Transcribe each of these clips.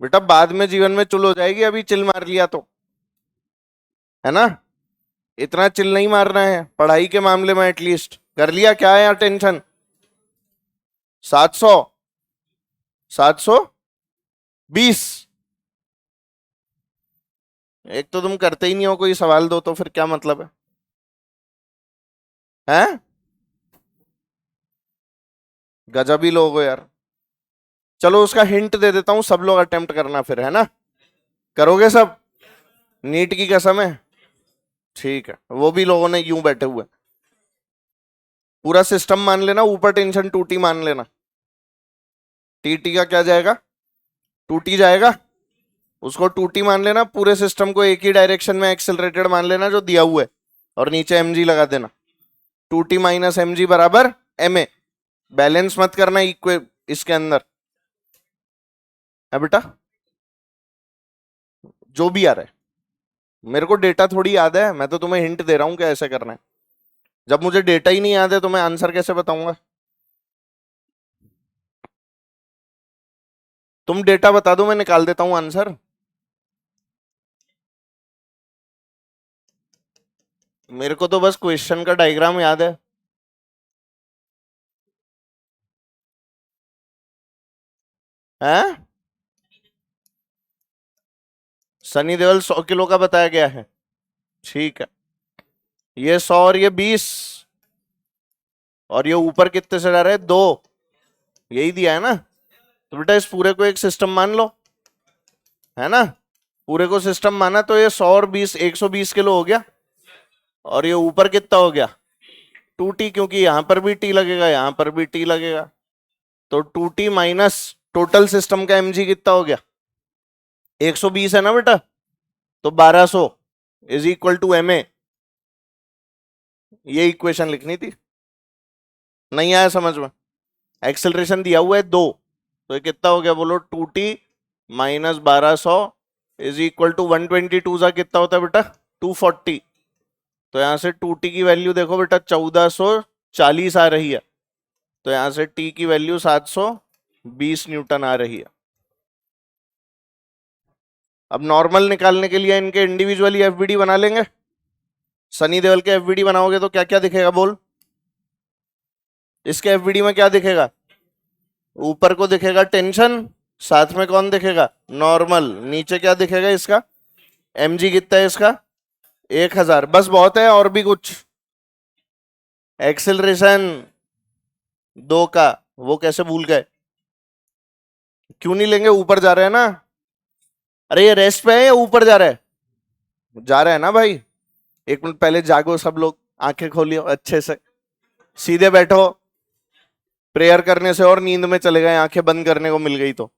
बेटा बाद में जीवन में चुल हो जाएगी, अभी चिल मार लिया तो, है ना। इतना चिल नहीं मारना है पढ़ाई के मामले में, एटलीस्ट कर लिया, क्या है यार टेंशन। 700, 720। एक तो तुम करते ही नहीं हो कोई सवाल, दो तो फिर क्या मतलब है, हैं? गजब ही लोग हो यार। चलो उसका हिंट दे देता हूं, सब लोग अटेम्प्ट करना फिर, है ना। करोगे सब, नीट की कसम है। ठीक है, वो भी लोगों ने यूं बैठे हुए, पूरा सिस्टम मान लेना, ऊपर टेंशन टूटी मान लेना। टीटी का क्या जाएगा, टूटी जाएगा, उसको टूटी मान लेना, पूरे सिस्टम को एक ही डायरेक्शन में एक्सेलरेटेड मान लेना जो दिया हुआ है, और नीचे एमजी लगा देना। टूटी माइनस एमजी बराबर एमए। बैलेंस मत करना इक्वे इसके अंदर, है बेटा, जो भी आ रहा है। मेरे को डेटा थोड़ी याद है, मैं तो तुम्हें हिंट दे रहा हूं क्या ऐसे करना है। जब मुझे डेटा ही नहीं याद है तो मैं आंसर कैसे बताऊंगा। तुम डेटा बता दो, मैं निकाल देता हूं आंसर। मेरे को तो बस क्वेश्चन का डायग्राम याद है। हैं? सनी देओल 100 किलो का बताया गया है, ठीक है। ये 100 और ये 20, और ये ऊपर कितने से जा रहे हैं, 2, यही दिया है ना। तो बेटा इस पूरे को एक सिस्टम मान लो, है ना। पूरे को सिस्टम माना तो ये 100 और 20 120 किलो हो गया, और ये ऊपर कितना हो गया, 2t, क्योंकि यहां पर भी टी लगेगा, यहां पर भी टी लगेगा। तो 2t माइनस टोटल सिस्टम का mg कितना हो गया, 120 है ना बेटा, तो 1200 इज इक्वल टू ma। ये इक्वेशन लिखनी थी, नहीं आया समझ में। एक्सेलरेशन दिया हुआ है 2, तो ये कितना हो गया बोलो, 2t minus 1200 is equal to 122 सा कितना होता है बेटा, 240। तो यहां से 2t की वैल्यू देखो बेटा 1440 आ रही है, तो यहां से t की वैल्यू 720 न्यूटन आ रही है। अब नॉर्मल निकालने के लिए इनके इंडिविजुअली एफबीडी बना लेंगे। सनी देओल के एफबीडी बनाओगे तो क्या क्या दिखेगा बोल, इसके एफबीडी में क्या दिखेगा, ऊपर को दिखेगा टेंशन, साथ में कौन दिखेगा, नॉर्मल, नीचे क्या दिखेगा इसका, mg कितना है इसका, 1000, बस बहुत है, और भी कुछ। एक्सेलरेशन 2 का, वो कैसे भूल गए, क्यों नहीं लेंगे, ऊपर जा रहे हैं ना। अरे ये रेस्ट पे है या ऊपर जा रहा है, जा रहा है ना भाई। एक मिनट पहले जागो सब लोग, आंखें खोलियो अच्छे से, सीधे बैठो। प्रेयर करने से और नींद में चले गए, आंखें बंद करने को मिल गई तो।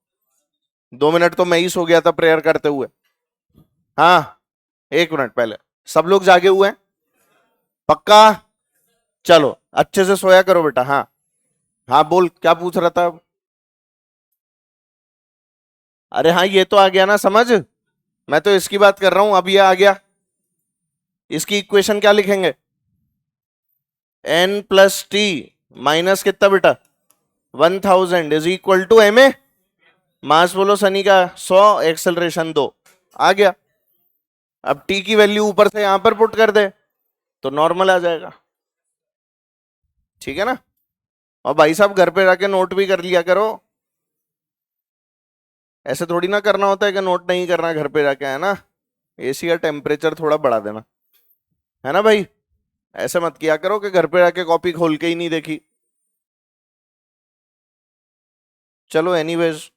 2 मिनट तो मैं ही सो गया था प्रेयर करते हुए। हाँ, 1 मिनट पहले सब लोग जागे हुए हैं, पक्का। चलो अच्छे से सोया करो बेटा। हाँ हाँ, बोल क्या पूछ रहा था। अरे हाँ, ये तो आ गया ना समझ, मैं तो इसकी बात कर रहा हूं, अब ये आ गया। इसकी इक्वेशन क्या लिखेंगे, n प्लस टी माइनस कितना बेटा, 1000 is equal to M A. Mass बोलो सनी का 100, एक्सेलरेशन 2, आ गया। अब टी की वैल्यू ऊपर से यहां पर पुट कर दे तो नॉर्मल आ जाएगा, ठीक है ना। और भाई साहब घर पे जाके नोट भी कर लिया करो, ऐसे थोड़ी ना करना होता है कि नोट नहीं करना घर पे जाके, है ना। एसी का टेम्परेचर थोड़ा बढ़ा देना, है ना भाई। ऐसे मत किया करो कि घर पे जाके कॉपी खोल के ही नहीं देखी। चलो एनीवेज,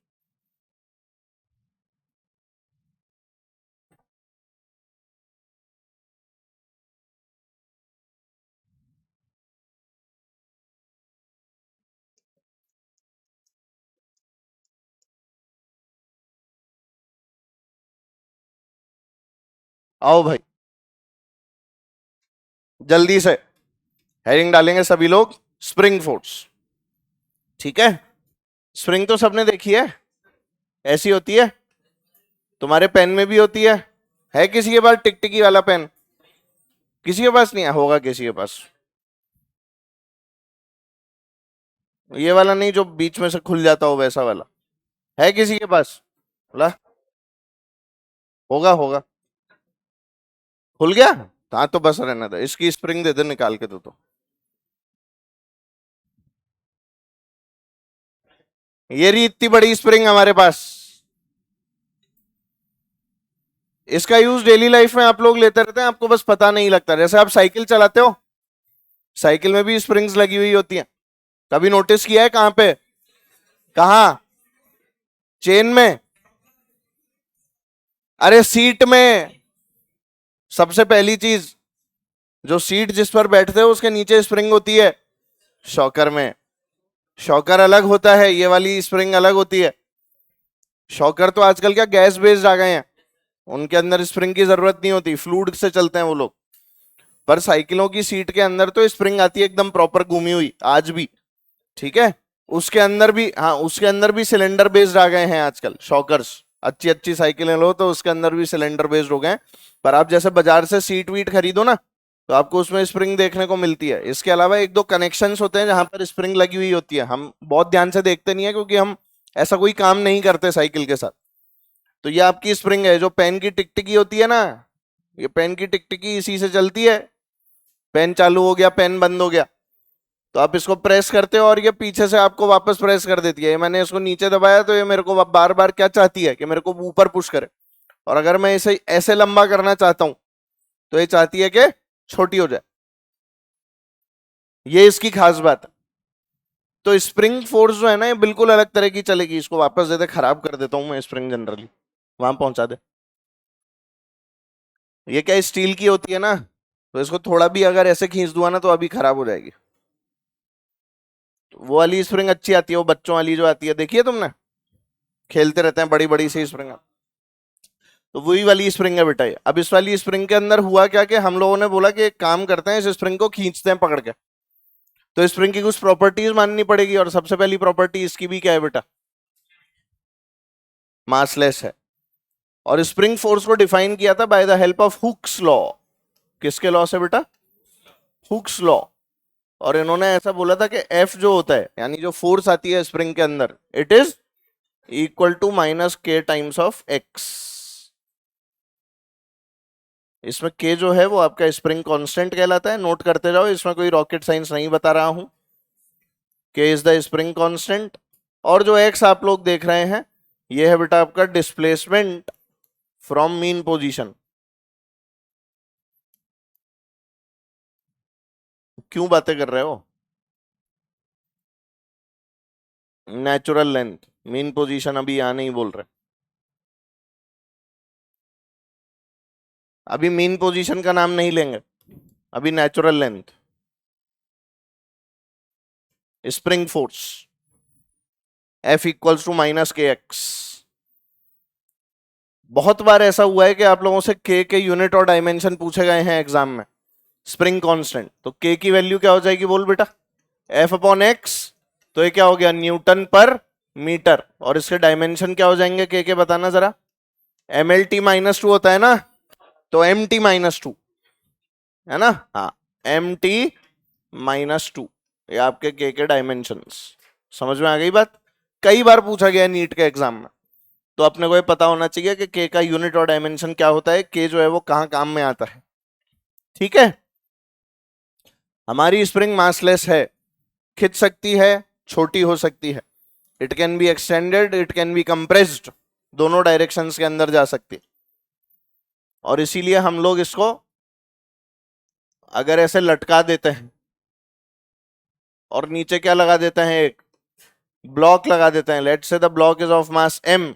आओ भाई जल्दी से हेडिंग डालेंगे सभी लोग, स्प्रिंग फोर्स, ठीक है। स्प्रिंग तो सबने देखी है, ऐसी होती है, तुम्हारे पेन में भी होती है किसी के पास टिकटिकी वाला पेन, किसी के पास नहीं है, होगा किसी के पास। ये वाला नहीं जो बीच में से खुल जाता हो, वैसा वाला है किसी के पास, ला, होगा होगा, खुल गया। हाँ तो बस रहना था, इसकी स्प्रिंग दे दे निकाल के तो ये रही इतनी बड़ी स्प्रिंग हमारे पास। इसका यूज डेली लाइफ में आप लोग लेते रहते हैं, आपको बस पता नहीं लगता। जैसे आप साइकिल चलाते हो, साइकिल में भी स्प्रिंग्स लगी हुई होती हैं, कभी नोटिस किया है? कहां पे? कहां? चेन में? अरे सीट में। सबसे पहली चीज, जो सीट जिस पर बैठते हो उसके नीचे स्प्रिंग होती है, शॉकर में। शॉकर अलग होता है, ये वाली स्प्रिंग अलग होती है। शॉकर तो आजकल क्या गैस बेस्ड आ गए हैं, उनके अंदर स्प्रिंग की जरूरत नहीं होती, फ्लूइड से चलते हैं वो लोग। पर साइकिलों की सीट के अंदर तो स्प्रिंग आती है एकदम प्रॉपर घूमी हुई आज भी, ठीक है। उसके अंदर भी, हाँ उसके अंदर भी सिलेंडर बेस्ड आ गए हैं आजकल शॉकर्स। अच्छी अच्छी साइकिलें लो तो उसके अंदर भी सिलेंडर बेस्ड हो गए हैं। पर आप जैसे बाजार से सीट वीट खरीदो ना, तो आपको उसमें स्प्रिंग देखने को मिलती है। इसके अलावा एक दो कनेक्शंस होते हैं जहां पर स्प्रिंग लगी हुई होती है, हम बहुत ध्यान से देखते नहीं है क्योंकि हम ऐसा कोई काम नहीं करते साइकिल के साथ। तो ये आपकी स्प्रिंग है, जो पेन की टिकटिकी होती है ना, ये पेन की टिकटिकी इसी से चलती है। पेन चालू हो गया, पेन बंद हो गया, तो आप इसको प्रेस करते हो और ये पीछे से आपको वापस प्रेस कर देती है। ये मैंने इसको नीचे दबाया तो ये मेरे को बार बार क्या चाहती है कि मेरे को ऊपर पुश करे। और अगर मैं इसे ऐसे लंबा करना चाहता हूं तो ये चाहती है कि छोटी हो जाए। ये इसकी खास बात है। तो स्प्रिंग फोर्स जो है ना, ये बिल्कुल अलग तरह की चलेगी। इसको वापस दे दे, खराब कर देता हूं मैं स्प्रिंग जनरली, वहां पहुंचा दे। ये क्या स्टील की होती है ना, तो इसको थोड़ा भी अगर ऐसे खींच दूंगा ना तो अभी खराब हो जाएगी। तो वो वाली स्प्रिंग अच्छी आती है, वो बच्चों वाली जो आती है, देखिए तुमने, खेलते रहते हैं बड़ी बड़ी सी स्प्रिंग। तो वही वाली स्प्रिंग है बेटा ये। अब इस वाली स्प्रिंग के अंदर हुआ क्या कि हम लोगों ने बोला कि एक काम करते हैं, इस स्प्रिंग को खींचते हैं पकड़ के। तो स्प्रिंग की कुछ प्रॉपर्टीज माननी पड़ेगी, और सबसे पहली प्रॉपर्टी इसकी भी क्या है बेटा? मासलेस है। और स्प्रिंग फोर्स को डिफाइन किया था by the help of Hooke's law. किसके लॉ से बेटा? Hooke's law. और इन्होंने ऐसा बोला था कि एफ जो होता है, यानी जो फोर्स आती है स्प्रिंग के अंदर, it is equal to minus k times of x. इसमें के जो है वो आपका स्प्रिंग कांस्टेंट कहलाता है, नोट करते जाओ, इसमें कोई रॉकेट साइंस नहीं बता रहा हूं। के इज द स्प्रिंग कांस्टेंट। और जो एक्स आप लोग देख रहे हैं, ये है बेटा आपका डिस्प्लेसमेंट फ्रॉम मीन पोजीशन। क्यों बातें कर रहे हो? नेचुरल लेंथ, मीन पोजीशन अभी यहां नहीं बोल रहे। अभी मीन पोजीशन का नाम नहीं लेंगे, अभी natural length. Spring force F equals to minus k x. बहुत बार ऐसा हुआ है कि आप लोगों से के यूनिट और डायमेंशन पूछे गए हैं एग्जाम में। स्प्रिंग कांस्टेंट, तो के की वैल्यू क्या हो जाएगी बोल बेटा? F upon x. तो ये क्या हो गया? न्यूटन पर मीटर। और इसके डायमेंशन क्या हो जाएंगे के बताना जरा? M L T minus two होता है ना, तो एम टी माइनस टू है ना। हाँ, एम टी माइनस टू, ये आपके के डायमेंशंस। समझ में आ गई बात? कई बार पूछा गया नीट के एग्जाम में, तो अपने को ये पता होना चाहिए कि के का यूनिट और डायमेंशन क्या होता है, के जो है वो कहां काम में आता है। ठीक है। हमारी स्प्रिंग मासलेस है, खिंच सकती है, छोटी हो सकती है। It can be extended, it can be compressed, दोनों डायरेक्शंस के अंदर जा सकती है। और इसीलिए हम लोग इसको अगर ऐसे लटका देते हैं और नीचे क्या लगा देते हैं, एक ब्लॉक लगा देते हैं, let's say the block is of mass m,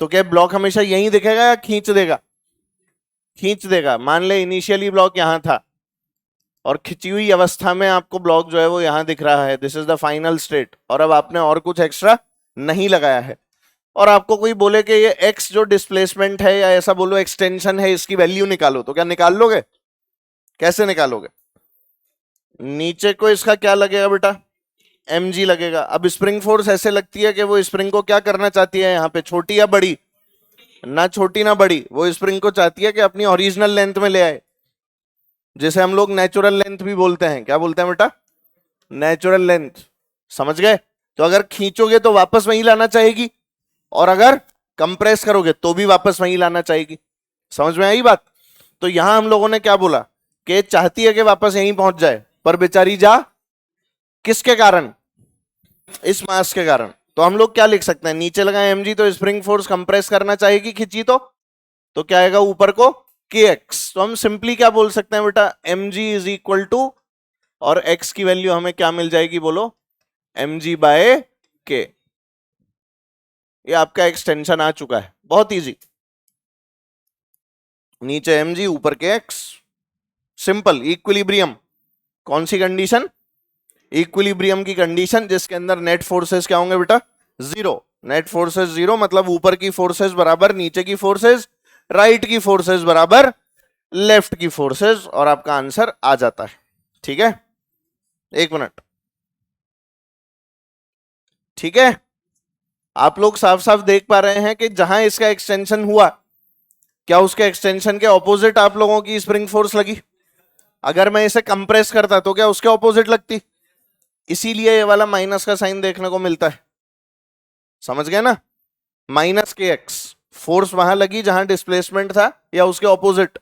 तो क्या ब्लॉक हमेशा यहीं दिखेगा या खींच देगा? खींच देगा। मान ले इनिशियली ब्लॉक यहां था और खिंची हुई अवस्था में आपको ब्लॉक जो है वो यहां दिख रहा है, this is the final state, और अब आपने और कुछ एक्स्ट्रा नहीं लगाया है। और आपको कोई बोले कि ये x जो डिस्प्लेसमेंट है, या ऐसा बोलो एक्सटेंशन है, इसकी वैल्यू निकालो, तो क्या निकाल लोगे? कैसे निकालोगे? नीचे को इसका क्या लगेगा बेटा? mg लगेगा। अब स्प्रिंग फोर्स ऐसे लगती है कि वो स्प्रिंग को क्या करना चाहती है यहाँ पे, छोटी या बड़ी? ना छोटी ना बड़ी, वो स्प्रिंग को चाहती है कि अपनी ओरिजिनल लेंथ में ले आए, जिसे हम लोग नेचुरल लेंथ भी बोलते हैं। क्या बोलते हैं बेटा? Natural length. समझ गए? तो अगर खींचोगे तो वापस वहीं लाना चाहेगी, और अगर कंप्रेस करोगे तो भी वापस वहीं लाना चाहेगी। समझ में आई बात? तो यहां हम लोगों ने क्या बोला कि चाहती है कि वापस यहीं पहुंच जाए, पर बेचारी जा किसके कारण? इस मास के कारण। तो हम लोग क्या लिख सकते हैं, नीचे लगा mg तो स्प्रिंग फोर्स कंप्रेस करना चाहेगी, खींची तो क्या आएगा ऊपर को kx। तो हम सिंपली क्या बोल सकते हैं बेटा, mg इज इक्वल टू, और x की वैल्यू हमें क्या मिल जाएगी बोलो, mg बाय k। ये आपका एक्सटेंशन आ चुका है, बहुत इजी। नीचे mg ऊपर kx, सिंपल। इक्विलिब्रियम, कौन सी कंडीशन? इक्विलिब्रियम की कंडीशन जिसके अंदर नेट फोर्सेस क्या होंगे बेटा, जीरो। नेट फोर्सेस जीरो मतलब ऊपर की फोर्सेस बराबर नीचे की फोर्सेस, राइट की फोर्सेस बराबर लेफ्ट की फोर्सेस, और आपका आंसर आ जाता है। ठीक है, एक मिनट, ठीक है। आप लोग साफ साफ देख पा रहे हैं कि जहां इसका एक्सटेंशन हुआ, क्या उसके एक्सटेंशन के ऑपोजिट आप लोगों की स्प्रिंग फोर्स लगी? अगर मैं इसे कंप्रेस करता तो क्या उसके ऑपोजिट लगती? इसीलिए ये वाला माइनस का साइन देखने को मिलता है। समझ गए ना? माइनस के एक्स, फोर्स वहां लगी जहां डिस्प्लेसमेंट था, या उसके ऑपोजिट?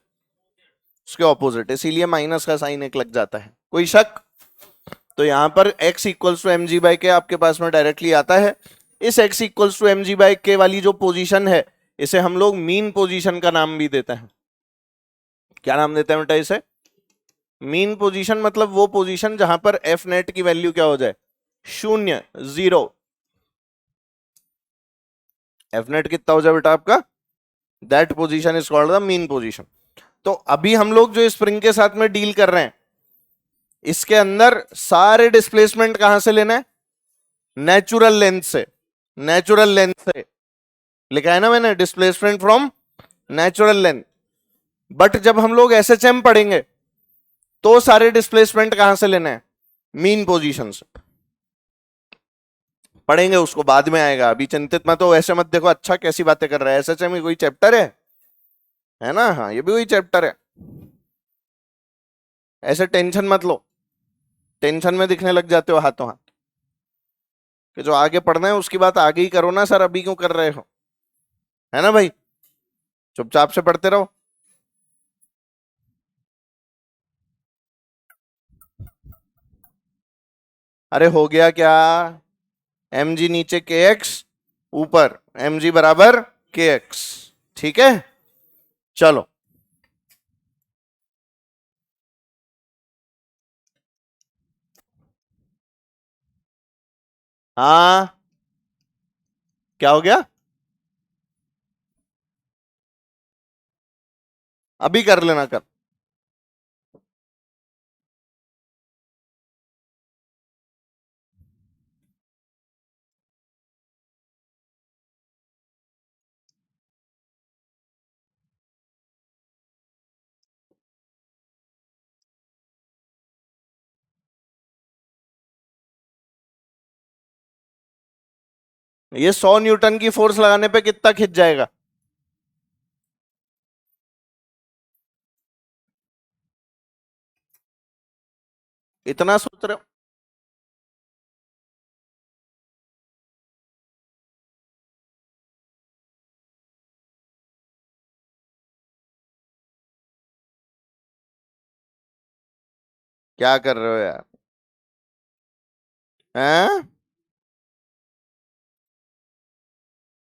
उसके ऑपोजिट, इसीलिए माइनस का साइन एक लग जाता है। कोई शक? तो यहां पर x equals to m g by k आपके पास में डायरेक्टली आता है। इस x equals to m g by k वाली जो पोजीशन है, इसे हम लोग मीन पोजीशन का नाम भी देते हैं। क्या नाम देते हैं बेटा इसे? Mean position. मतलब वो पोजीशन जहां पर एफ नेट की वैल्यू क्या हो जाए, शून्य, जीरो। एफ नेट कितना हो जाए बेटा आपका, that position is called the mean position. तो अभी हम लोग जो स्प्रिंग के साथ में डील कर रहे हैं, इसके अंदर सारे डिस्प्लेसमेंट कहां से लेना है, नेचुरल लेंथ से। नेचुरल लेंथ से लिखा है ना मैंने, displacement from natural length. But जब हम लोग एसएचएम पढ़ेंगे तो सारे डिस्प्लेसमेंट कहां से लेना है, मीन पोजीशन से। पढ़ेंगे उसको, बाद में आएगा, अभी चिंतित मत हो। ऐसे मत देखो अच्छा कैसी बातें कर रहा है, एसएचएम में कोई चैप्टर है ना? हाँ, ये भी वही चैप्टर है। ऐसे टेंशन मत लो, टेंशन में दिखने लग जाते हो हाथों हाथ कि जो आगे पढ़ना है उसकी बात आगे ही करो ना सर, अभी क्यों कर रहे हो, है ना भाई? चुपचाप से पढ़ते रहो। अरे हो गया क्या, एम जी नीचे के एक्स, ऊपर एम जी बराबर के एक्स। ठीक है, चलो। हाँ, क्या हो गया? अभी कर लेना कर। ये 100 न्यूटन की फोर्स लगाने पे कितना खिंच जाएगा? इतना सोच रहे हो? क्या कर रहे हो यार, हैं?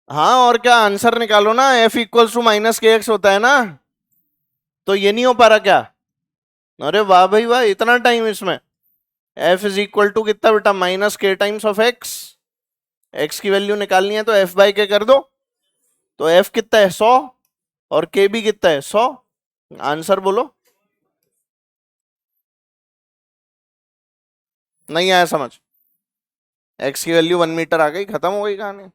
हाँ, और क्या, आंसर निकालो ना। F equals to minus k x होता है ना, तो ये नहीं हो पा रहा क्या? अरे वाह भाई वाह, इतना टाइम इसमें। एफ इज इक्वल टू कितना बेटा, minus k times of x. X की वैल्यू निकालनी है तो एफ बाई के कर दो। तो एफ कितना है, 100, और के भी कितना है, 100। आंसर बोलो। नहीं आया समझ? एक्स की वैल्यू 1 मीटर आ गई, खत्म हो गई कहानी।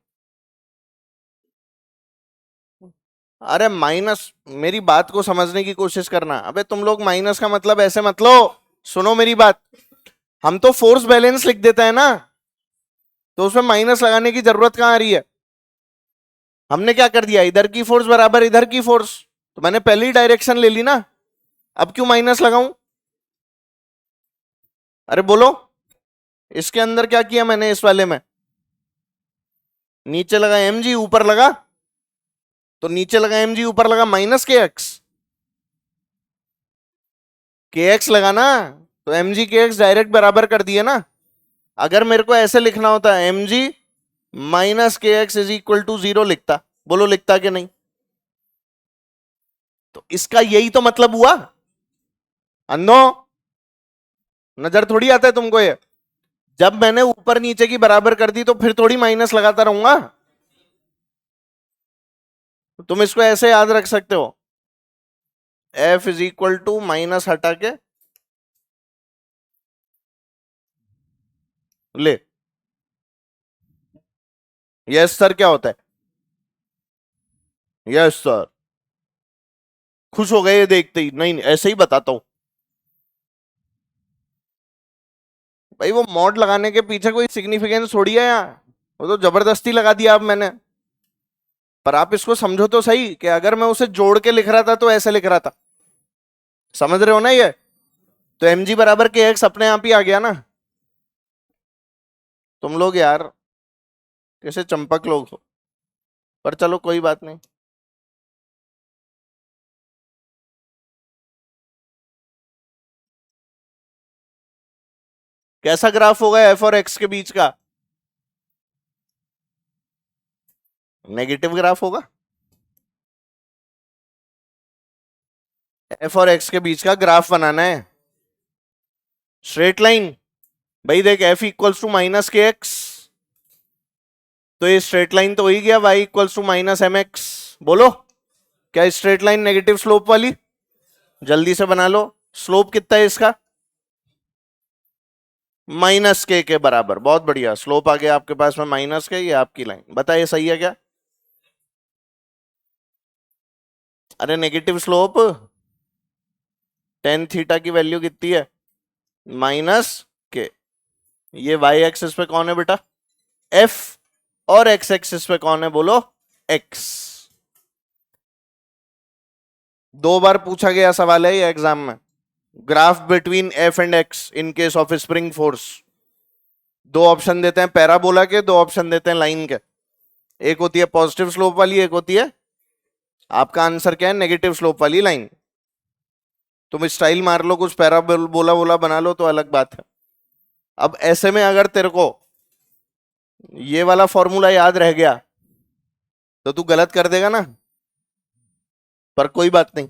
अरे माइनस, मेरी बात को समझने की कोशिश करना। अबे तुम लोग माइनस का मतलब ऐसे मत लो, सुनो मेरी बात। हम तो फोर्स बैलेंस लिख देते हैं ना, तो उसमें माइनस लगाने की जरूरत कहां आ रही है? हमने क्या कर दिया, इधर की फोर्स बराबर इधर की फोर्स, तो मैंने पहले ही डायरेक्शन ले ली ना, अब क्यों माइनस लगाऊं? अरे बोलो, इसके अंदर क्या किया मैंने, इस वाले में नीचे लगा एम जी, ऊपर लगा तो नीचे लगा mg, ऊपर लगा माइनस के एक्स, के एक्स लगा ना, तो mg के एक्स डायरेक्ट बराबर कर दिए ना। अगर मेरे को ऐसे लिखना होता है mg minus k x is equal to 0 लिखता, बोलो लिखता कि नहीं? तो इसका यही तो मतलब हुआ। अंधो, नजर थोड़ी आता है तुमको ये? जब मैंने ऊपर नीचे की बराबर कर दी तो फिर थोड़ी माइनस लगाता रहूंगा। तुम इसको ऐसे याद रख सकते हो, F is equal to minus हटा के ले। यस सर क्या होता है? Yes sir. खुश हो गए ये देखते ही? नहीं ऐसे ही बताता हूं भाई, वो मॉड लगाने के पीछे कोई सिग्निफिकेंस थोड़ी है यहाँ, वो तो जबरदस्ती लगा दिया अब मैंने। पर आप इसको समझो तो सही कि अगर मैं उसे जोड़ के लिख रहा था तो ऐसे लिख रहा था, समझ रहे हो ना ये? तो एम जी बराबर के एक्स अपने आप ही आ गया ना। तुम लोग यार कैसे चंपक लोग हो, पर चलो कोई बात नहीं। कैसा ग्राफ होगा एफ और एक्स के बीच का? नेगेटिव ग्राफ होगा। एफ और एक्स के बीच का ग्राफ बनाना है, स्ट्रेट लाइन। भाई देख F equals to minus k x, तो ये स्ट्रेट लाइन तो हो ही गया, y equals to minus m x. बोलो क्या स्ट्रेट लाइन नेगेटिव स्लोप वाली? जल्दी से बना लो, स्लोप कितना है इसका? माइनस के बराबर। बहुत बढ़िया, स्लोप आ गया आपके पास में माइनस के, ये आपकी लाइन। बताइए सही है क्या? अरे नेगेटिव स्लोप, टेन थीटा की वैल्यू कितनी है? माइनस के। ये वाई एक्सिस पे कौन है बेटा? एफ। और एक्स एक्सिस पे कौन है बोलो? एक्स। दो बार पूछा गया सवाल है ये एग्जाम में, graph between F and x in case of spring force. दो ऑप्शन देते हैं पैराबोला के, दो ऑप्शन देते हैं लाइन के। एक होती है पॉजिटिव स्लोप वाली, एक होती है, आपका आंसर क्या है? नेगेटिव स्लोप वाली लाइन। तुम स्टाइल मार लो, कुछ पैराबोला बोला बना लो तो अलग बात है। अब ऐसे में अगर तेरे को ये वाला फॉर्मूला याद रह गया तो तू गलत कर देगा ना, पर कोई बात नहीं।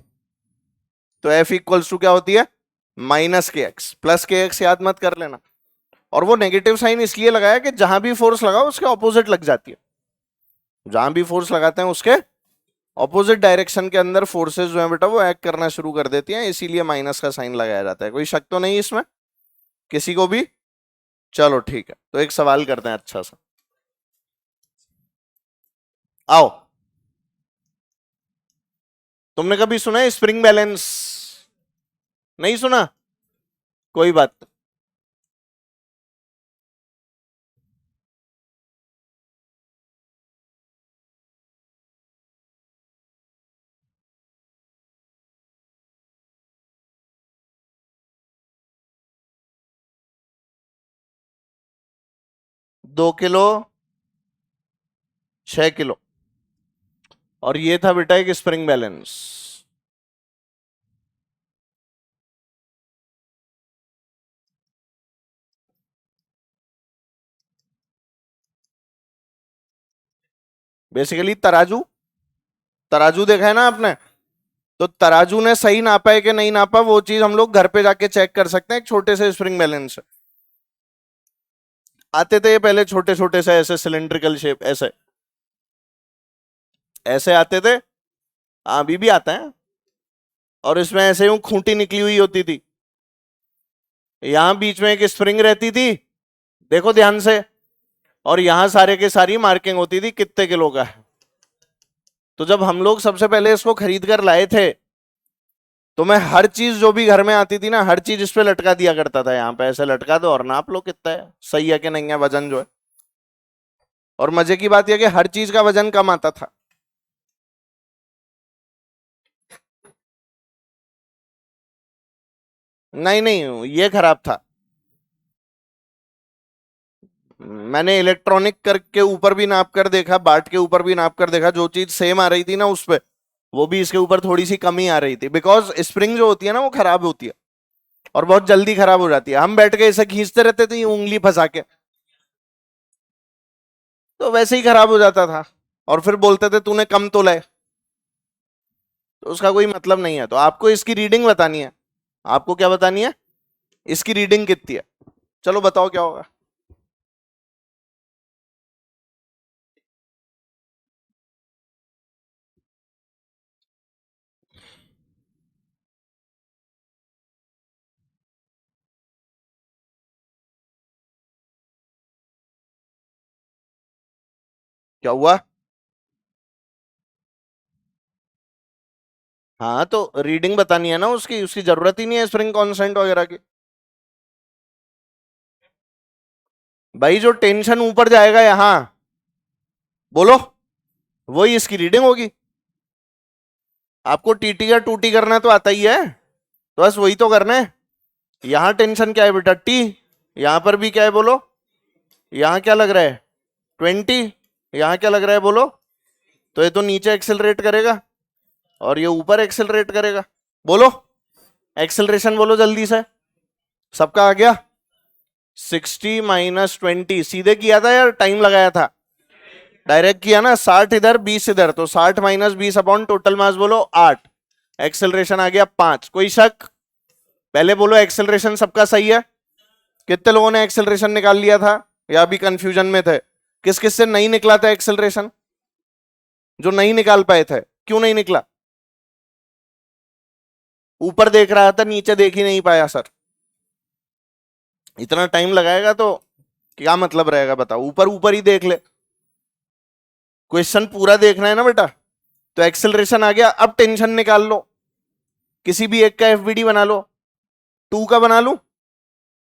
तो एफ इक्वल्स टू क्या होती है? माइनस के एक्स, प्लस के एक्स याद मत कर लेना। और वो नेगेटिव साइन इसलिए लगाया कि जहां भी फोर्स लगाओ उसके ऑपोजिट लग जाती है। जहां भी फोर्स लगाते हैं उसके ऑपोजिट डायरेक्शन के अंदर फोर्सेस जो है बेटा वो एक्ट करना शुरू कर देती हैं, इसीलिए माइनस का साइन लगाया जाता है। कोई शक तो नहीं इसमें किसी को भी? चलो ठीक है, तो एक सवाल करते हैं अच्छा सा। आओ, तुमने कभी सुना है स्प्रिंग बैलेंस? नहीं सुना? कोई बात। 2 किलो, 6 किलो, और ये था बेटा एक स्प्रिंग बैलेंस। बेसिकली तराजू, तराजू देखा है ना आपने? तो तराजू ने सही नापा है कि नहीं नापा, वो चीज हम लोग घर पे जाके चेक कर सकते हैं एक छोटे से स्प्रिंग बैलेंस से। आते थे ये पहले छोटे छोटे से ऐसे सिलेंड्रिकल शेप, ऐसे ऐसे आते थे। अभी भी आता है। और इसमें ऐसे यूं खूंटी निकली हुई होती थी, यहां बीच में एक स्प्रिंग रहती थी, देखो ध्यान से। और यहां सारे के सारी मार्किंग होती थी कितने किलो का है। तो जब हम लोग सबसे पहले इसको खरीद कर लाए थे तो मैं हर चीज जो भी घर में आती थी ना, हर चीज इस पे लटका दिया करता था, यहाँ पे ऐसे लटका दो और नाप लो कितना है, सही है कि नहीं है वजन जो है। और मजे की बात यह कि हर चीज का वजन कम आता था। नहीं नहीं, ये खराब था। मैंने इलेक्ट्रॉनिक कर के ऊपर भी नाप कर देखा, बाट के ऊपर भी नाप कर देखा, जो चीज सेम आ रही थी ना उस पे, वो भी इसके ऊपर थोड़ी सी कमी आ रही थी। बिकॉज स्प्रिंग जो होती है ना वो खराब होती है और बहुत जल्दी खराब हो जाती है। हम बैठ के इसे खींचते रहते थे उंगली फंसा के, तो वैसे ही खराब हो जाता था। और फिर बोलते थे तूने कम तोला है, तो उसका कोई मतलब नहीं है। तो आपको इसकी रीडिंग बतानी है। आपको क्या बतानी है? इसकी रीडिंग कितनी है। चलो बताओ क्या होगा। क्या हुआ? हाँ तो रीडिंग बतानी है ना उसकी, उसकी जरूरत ही नहीं है स्प्रिंग कांस्टेंट वगैरह की। भाई जो टेंशन ऊपर जाएगा यहां, बोलो, वही इसकी रीडिंग होगी। आपको टीटी या टूटी करना तो आता ही है, तो बस वही तो करना है। यहां टेंशन क्या है बेटा? टी। यहां पर भी क्या है बोलो? यहां क्या लग रहा है? 20। यहां क्या लग रहा है बोलो? तो ये तो नीचे एक्सेलरेट करेगा और ये ऊपर एक्सेलरेट करेगा। बोलो, एक्सेलरेशन बोलो जल्दी से। सबका आ गया? 60 - 20 सीधे किया था या टाइम लगाया था? डायरेक्ट किया ना, 60 इधर 20 इधर, तो 60 - 20 अपॉन टोटल मास बोलो 8। एक्सेलरेशन आ गया 5। कोई शक? पहले बोलो एक्सेलरेशन सबका सही है। कितने लोगों ने एक्सेलरेशन निकाल लिया था या अभी कंफ्यूजन में थे? किस किस से नहीं निकला था एक्सेलरेशन? जो नहीं निकाल पाए थे, क्यों नहीं निकला? ऊपर देख रहा था, नीचे देख ही नहीं पाया सर। इतना टाइम लगाएगा तो क्या मतलब रहेगा बताओ? ऊपर ऊपर ही देख ले, क्वेश्चन पूरा देखना है ना बेटा। तो एक्सेलरेशन आ गया, अब टेंशन निकाल लो। किसी भी एक का एफबीडी बना लो। 2 का बना लू,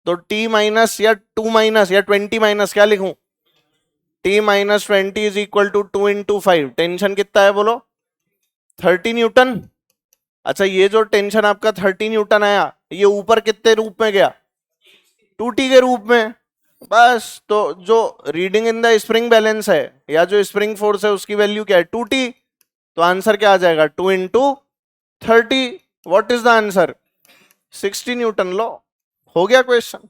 तो टी माइनस या 2 माइनस या 20 माइनस क्या लिखूं? T - 20 is equal to 2 × 5। Tension कितना है बोलो? 30 न्यूटन। अच्छा ये जो टेंशन आपका 30 न्यूटन आया, ये ऊपर कितने रूप में गया? 2T के रूप में। बस तो जो reading in the spring balance है या जो स्प्रिंग फोर्स है उसकी वैल्यू क्या है? 2T। तो आंसर क्या आ जाएगा? 2 × 30। What is the answer? 60 newton. लो, हो गया क्वेश्चन।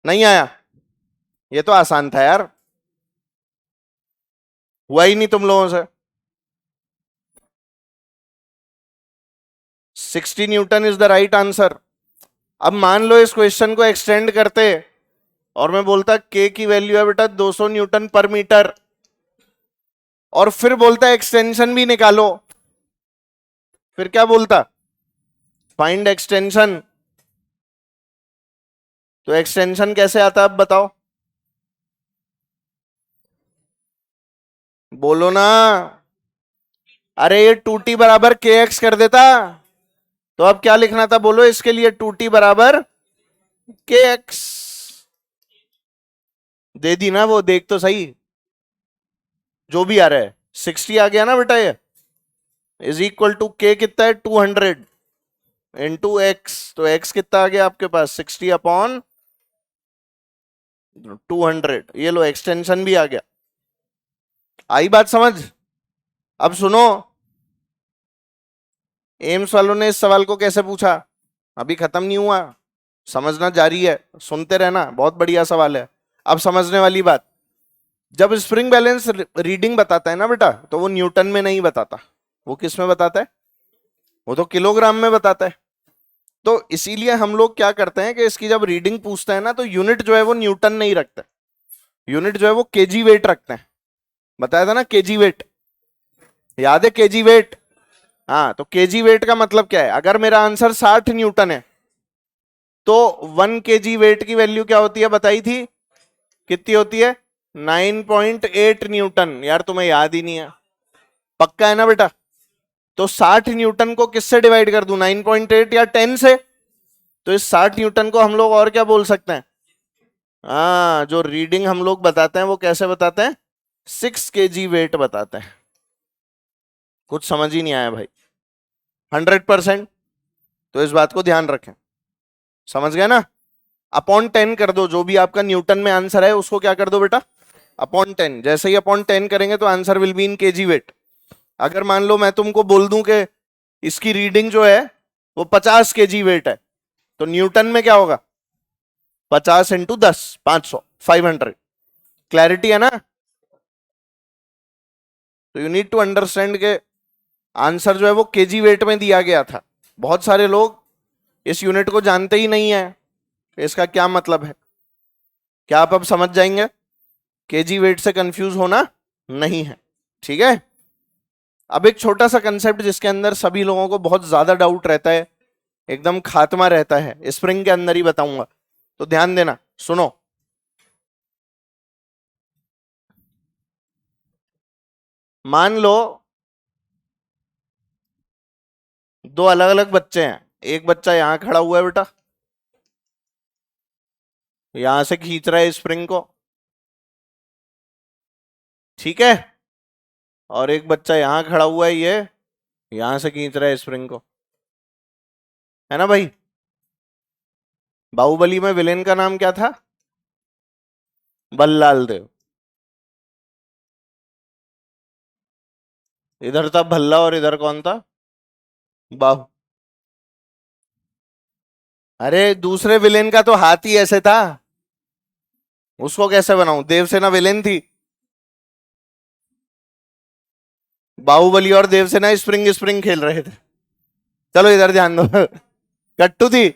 नहीं आया? ये तो आसान था यार, हुआ ही नहीं तुम लोगों से। 60 Newton is the right answer. अब मान लो इस क्वेश्चन को एक्सटेंड करते और मैं बोलता के की वैल्यू है बेटा 200 न्यूटन पर मीटर, और फिर बोलता एक्सटेंशन भी निकालो, फिर क्या बोलता? Find extension. तो एक्सटेंशन कैसे आता अब बताओ? बोलो ना। अरे ये 2T बराबर के एक्स कर देता। तो अब क्या लिखना था बोलो इसके लिए? 2T बराबर के एक्स। दे दी ना वो, देख तो सही। जो भी आ रहा है 60 आ गया ना बेटा, ये इज इक्वल टू के कितना है? 200 इंटू एक्स। तो एक्स कितना आ गया आपके पास? 60/200। ये लो एक्सटेंशन भी आ गया। आई बात समझ? अब सुनो, एम्स वालों ने इस सवाल को कैसे पूछा, अभी खत्म नहीं हुआ, समझना जारी है, सुनते रहना, बहुत बढ़िया सवाल है। अब समझने वाली बात, जब स्प्रिंग बैलेंस रीडिंग बताता है ना बेटा, तो वो न्यूटन में नहीं बताता। वो किस में बताता है? वो तो किलोग्राम में बताता है। तो इसीलिए हम लोग क्या करते हैं कि इसकी जब रीडिंग पूछते हैं ना, तो यूनिट जो है वो न्यूटन नहीं रखते, यूनिट जो है वो केजी वेट रखते हैं। बताया था ना केजी वेट, याद है केजी वेट? हाँ, तो केजी वेट का मतलब क्या है? अगर मेरा आंसर 60 न्यूटन है तो 1 kg वेट की वैल्यू क्या होती है बताई थी? कितनी होती है? 9.8 न्यूटन। यार तुम्हें याद ही नहीं है, पक्का है ना बेटा? तो 60 न्यूटन को किससे डिवाइड कर दूं? 9.8 या 10 से? तो इस 60 न्यूटन को हम लोग और क्या बोल सकते हैं? हाँ, जो रीडिंग हम लोग बताते हैं वो कैसे बताते हैं? 6 kg वेट बताते हैं। कुछ समझ ही नहीं आया भाई? 100%। तो इस बात को ध्यान रखें, समझ गए ना? अपॉन 10 कर दो, जो भी आपका न्यूटन में आंसर है उसको क्या कर दो बेटा, अपॉन 10। जैसे ही अपॉन 10 करेंगे तो answer will be in kg weight. अगर मान लो मैं तुमको बोल दूं कि इसकी रीडिंग जो है वो 50 केजी वेट है, तो न्यूटन में क्या होगा, 50 इंटू 10, 500, 500। क्लैरिटी है ना? तो यू नीड टू अंडरस्टैंड के आंसर जो है वो केजी वेट में दिया गया था। बहुत सारे लोग इस यूनिट को जानते ही नहीं है, इसका क्या मतलब है। क्या आप अब समझ जाएंगे? केजी वेट से कंफ्यूज होना नहीं है, ठीक है। अब एक छोटा सा कंसेप्ट जिसके अंदर सभी लोगों को बहुत ज्यादा डाउट रहता है, एकदम खात्मा रहता है, स्प्रिंग के अंदर ही बताऊंगा, तो ध्यान देना, सुनो। मान लो दो अलग अलग बच्चे हैं, एक बच्चा यहां खड़ा हुआ है बेटा, यहां से खींच रहा है स्प्रिंग को, ठीक है, और एक बच्चा यहां खड़ा हुआ है, ये यहां से खींच रहा है स्प्रिंग को, है ना भाई। बाहुबली में विलेन का नाम क्या था? बल्लाल देव। इधर था भल्ला और इधर कौन था? बाहु। अरे दूसरे विलेन का तो हाथ ही ऐसे था, उसको कैसे बनाऊं? देवसेना विलेन थी, बाहुबली और देवसेना स्प्रिंग स्प्रिंग खेल रहे थे। चलो इधर ध्यान दो। कट्टू थी,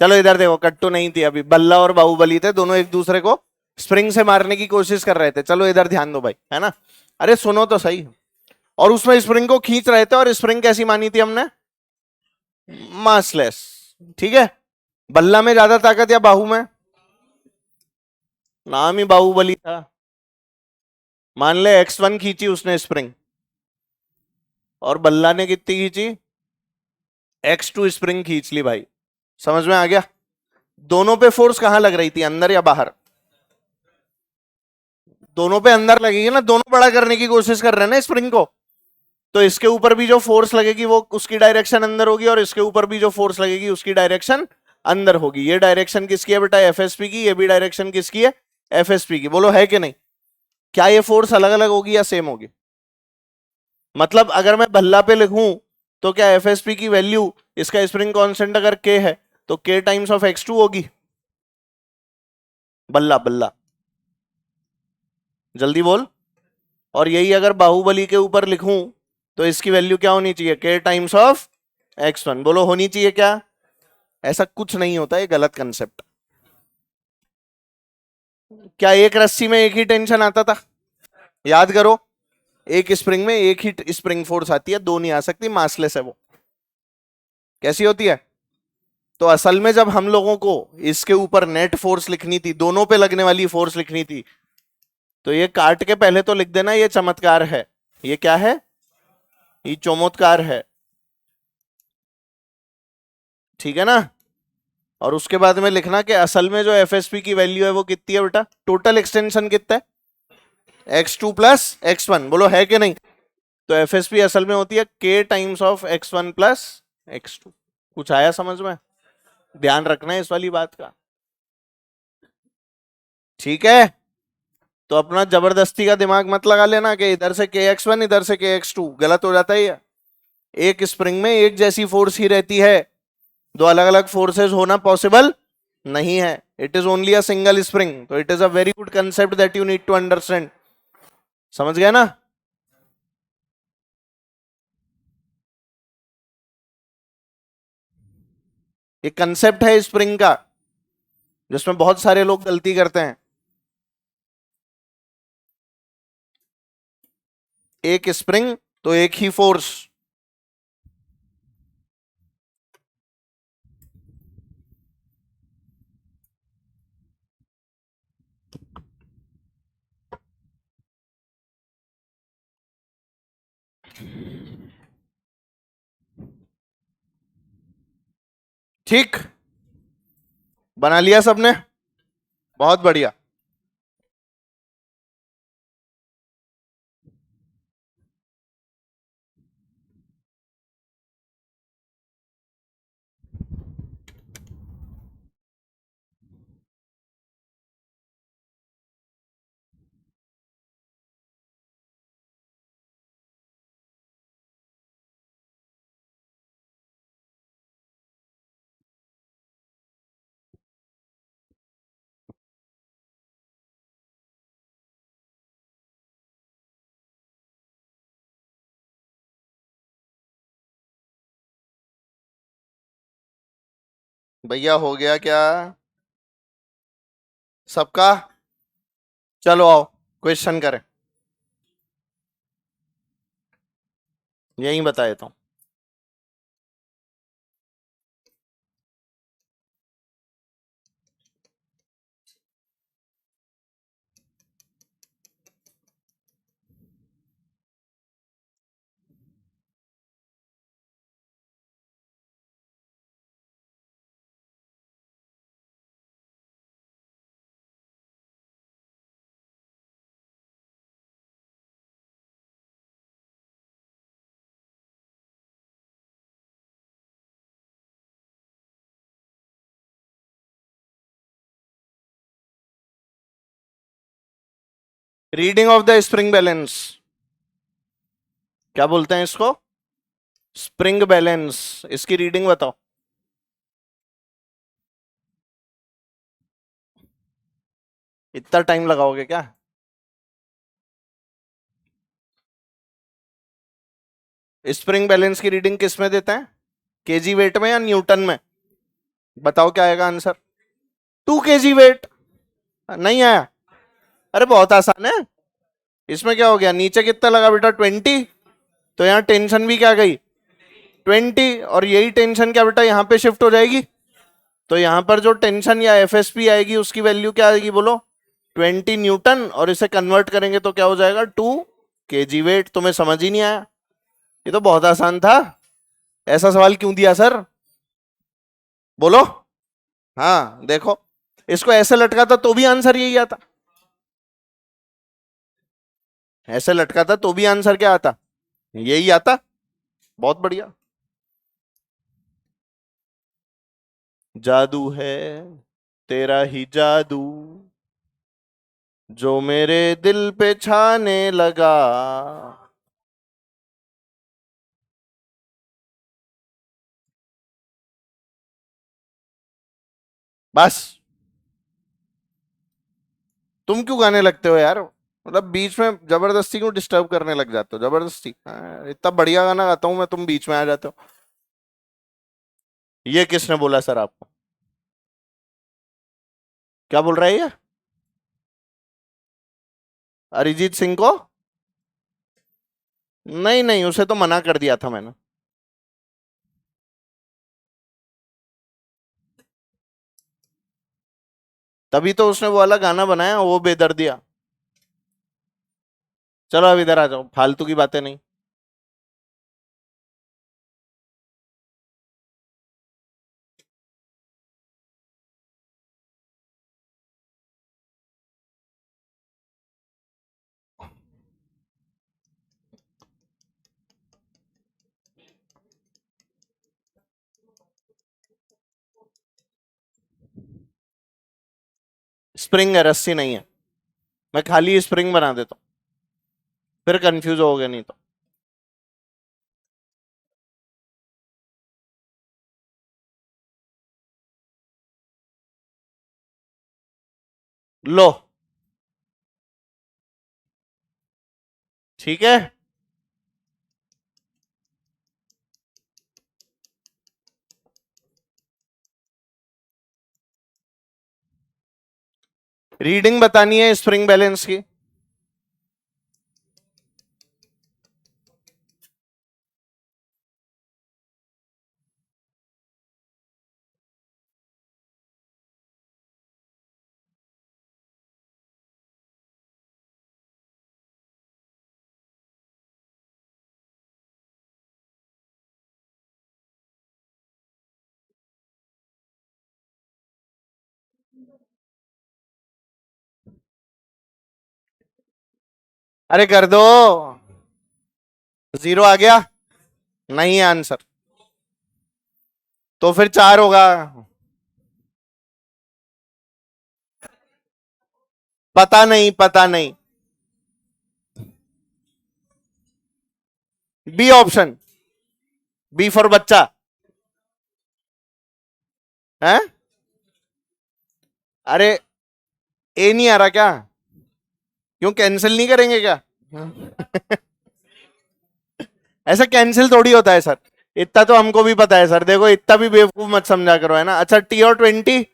चलो इधर देखो, कट्टू नहीं थी, अभी बल्ला और बाहुबली थे, दोनों एक दूसरे को स्प्रिंग से मारने की कोशिश कर रहे थे। चलो इधर ध्यान दो भाई, है ना। अरे सुनो तो सही। और उसमें स्प्रिंग को खींच रहे थे, और स्प्रिंग कैसी मानी थी हमने? मासलेस, ठीक है। बल्ला में ज्यादा ताकत या बाहु में? नाम ही बाहुबली था। मान ले X1 खींची उसने स्प्रिंग, और बल्ला ने कितनी खींची? X2 स्प्रिंग खींच ली भाई। समझ में आ गया? दोनों पे फोर्स कहां लग रही थी, अंदर या बाहर? दोनों पे अंदर लगेगी ना, दोनों बड़ा करने की कोशिश कर रहे हैं ना स्प्रिंग को। तो इसके ऊपर भी जो फोर्स लगेगी वो उसकी डायरेक्शन अंदर होगी, और इसके ऊपर भी जो फोर्स लगेगी उसकी डायरेक्शन अंदर होगी। ये डायरेक्शन किसकी है बेटा? एफएसपी की। ये भी डायरेक्शन किसकी है? एफएसपी की। बोलो है कि नहीं? क्या ये फोर्स अलग अलग होगी या सेम होगी? मतलब अगर मैं भल्ला पे लिखूं तो क्या एफएसपी की वैल्यू, इसका स्प्रिंग कांस्टेंट अगर के है तो के टाइम्स ऑफ x2 होगी। बल्ला बल्ला, जल्दी बोल। और यही अगर बाहुबली के ऊपर लिखूं तो इसकी वैल्यू क्या होनी चाहिए? के टाइम्स ऑफ x1। बोलो होनी चाहिए क्या? ऐसा कुछ नहीं होता, है गलत कंसेप्ट। क्या एक रस्सी में एक ही टेंशन आता था? याद करो, एक स्प्रिंग में एक ही स्प्रिंग फोर्स आती है, दो नहीं आ सकती, मासलेस है वो। कैसी होती है? तो असल में जब हम लोगों को इसके ऊपर नेट फोर्स लिखनी थी, दोनों पे लगने वाली फोर्स लिखनी थी, तो ये काट के पहले तो लिख देना ये चमत्कार है। ये क्या है? ये चमत्कार है, ठीक है ना। और उसके बाद में लिखना कि असल में जो एफएसपी की वैल्यू है वो कितनी है बेटा? टोटल एक्सटेंशन कितना है? x2 plus x1। बोलो है कि नहीं? तो एफएसपी असल में होती है k times of x1 plus x2। कुछ आया समझ में? ध्यान रखना है इस वाली बात का, ठीक है। तो अपना जबरदस्ती का दिमाग मत लगा लेना कि इधर से kx1 इधर से kx2, गलत हो जाता है ये। एक स्प्रिंग में एक जैसी फोर्स ही रहती है, दो अलग अलग फोर्सेस होना पॉसिबल नहीं है। It is only a single spring. तो it is a very good concept that you need to understand. समझ गए ना? ये कंसेप्ट है स्प्रिंग का, जिसमें बहुत सारे लोग गलती करते हैं। एक स्प्रिंग तो एक ही फोर्स। ठीक, बना लिया सबने? बहुत बढ़िया। भैया हो गया क्या सबका? चलो आओ क्वेश्चन करें। यही बता देता हूँ। Reading of the spring balance, क्या बोलते हैं इसको? Spring balance. इसकी रीडिंग बताओ। इतना टाइम लगाओगे क्या? स्प्रिंग बैलेंस की रीडिंग किस में देते हैं? केजी वेट में या न्यूटन में? बताओ क्या आएगा आंसर। 2 kg wait. नहीं आया? अरे बहुत आसान है। इसमें क्या हो गया, नीचे कितना लगा बेटा 20, तो यहाँ टेंशन भी क्या गई 20, और यही टेंशन क्या बेटा यहाँ पे शिफ्ट हो जाएगी, तो यहाँ पर जो टेंशन या एफएसपी आएगी उसकी वैल्यू क्या आएगी बोलो, 20 न्यूटन, और इसे कन्वर्ट करेंगे तो क्या हो जाएगा 2 kg वेट। तुम्हें समझ ही नहीं आया? ये तो बहुत आसान था। ऐसा सवाल क्यों दिया सर? बोलो। हाँ देखो, इसको ऐसे लटका था तो भी आंसर यही आता, ऐसे लटका था तो भी आंसर क्या आता, यही आता। बहुत बढ़िया। जादू है तेरा ही जादू, जो मेरे दिल पे छाने लगा। बस। तुम क्यों गाने लगते हो यार, मतलब बीच में जबरदस्ती क्यों डिस्टर्ब करने लग जाते हो, जबरदस्ती। इतना बढ़िया गाना गाता हूं मैं, तुम बीच में आ जाते हो। ये किसने बोला सर आपको? क्या बोल रहा है ये? अरिजीत सिंह को? नहीं नहीं, उसे तो मना कर दिया था मैंने। तभी तो उसने वो वाला गाना बनाया, वो बेदर्दिया। चलो अब इधर आ जाओ, फालतू की बातें नहीं। स्प्रिंग है, रस्सी नहीं है। मैं खाली स्प्रिंग बना देता हूँ, फिर कंफ्यूज होगे नहीं तो। लो। ठीक है। रीडिंग बतानी है स्प्रिंग बैलेंस की। अरे कर दो। 0 आ गया? नहीं है आंसर, तो फिर 4 होगा। पता नहीं, पता नहीं। बी ऑप्शन, बी फॉर बच्चा। है? अरे ए नहीं आ रहा क्या? क्यों कैंसिल नहीं करेंगे क्या? ऐसा कैंसिल थोड़ी होता है सर। इतना तो हमको भी पता है सर, देखो इतना भी बेवकूफ मत समझा करो, है ना। अच्छा टी और 20,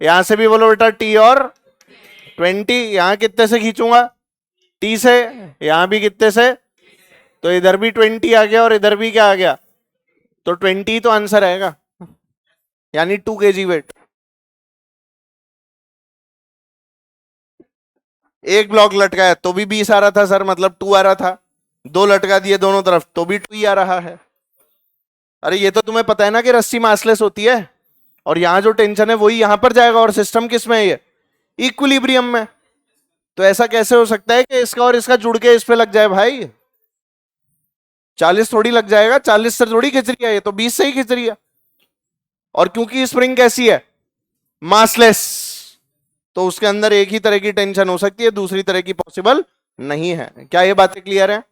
यहां से भी बोलो बेटा टी और 20, यहां कितने से खींचूंगा, टी से, यहां भी कितने से, तो इधर भी 20 आ गया और इधर भी क्या आ गया, तो 20 तो आंसर आएगा, यानी 2 kg वेट। एक ब्लॉक लटकाया तो भी 20 आ रहा था सर, मतलब 2 आ रहा था, 2 लटका दिए दोनों तरफ तो भी 2 ही आ रहा है। अरे ये तो तुम्हें पता है ना कि रस्सी मासलेस होती है, और यहां जो टेंशन है वही यहां पर जाएगा, और सिस्टम किस में है ये, इक्विलिब्रियम में। तो ऐसा कैसे हो सकता है कि इसका और इसका जुड़ के इस पे लग जाए भाई, 40 थोड़ी लग जाएगा, 40 से थोड़ी खिंच रही है, ये तो 20 से ही खिंच रही है। और क्योंकि स्प्रिंग कैसी है, मासलेस, तो उसके अंदर एक ही तरह की टेंशन हो सकती है, दूसरी तरह की पॉसिबल नहीं है। क्या ये बातें क्लियर है,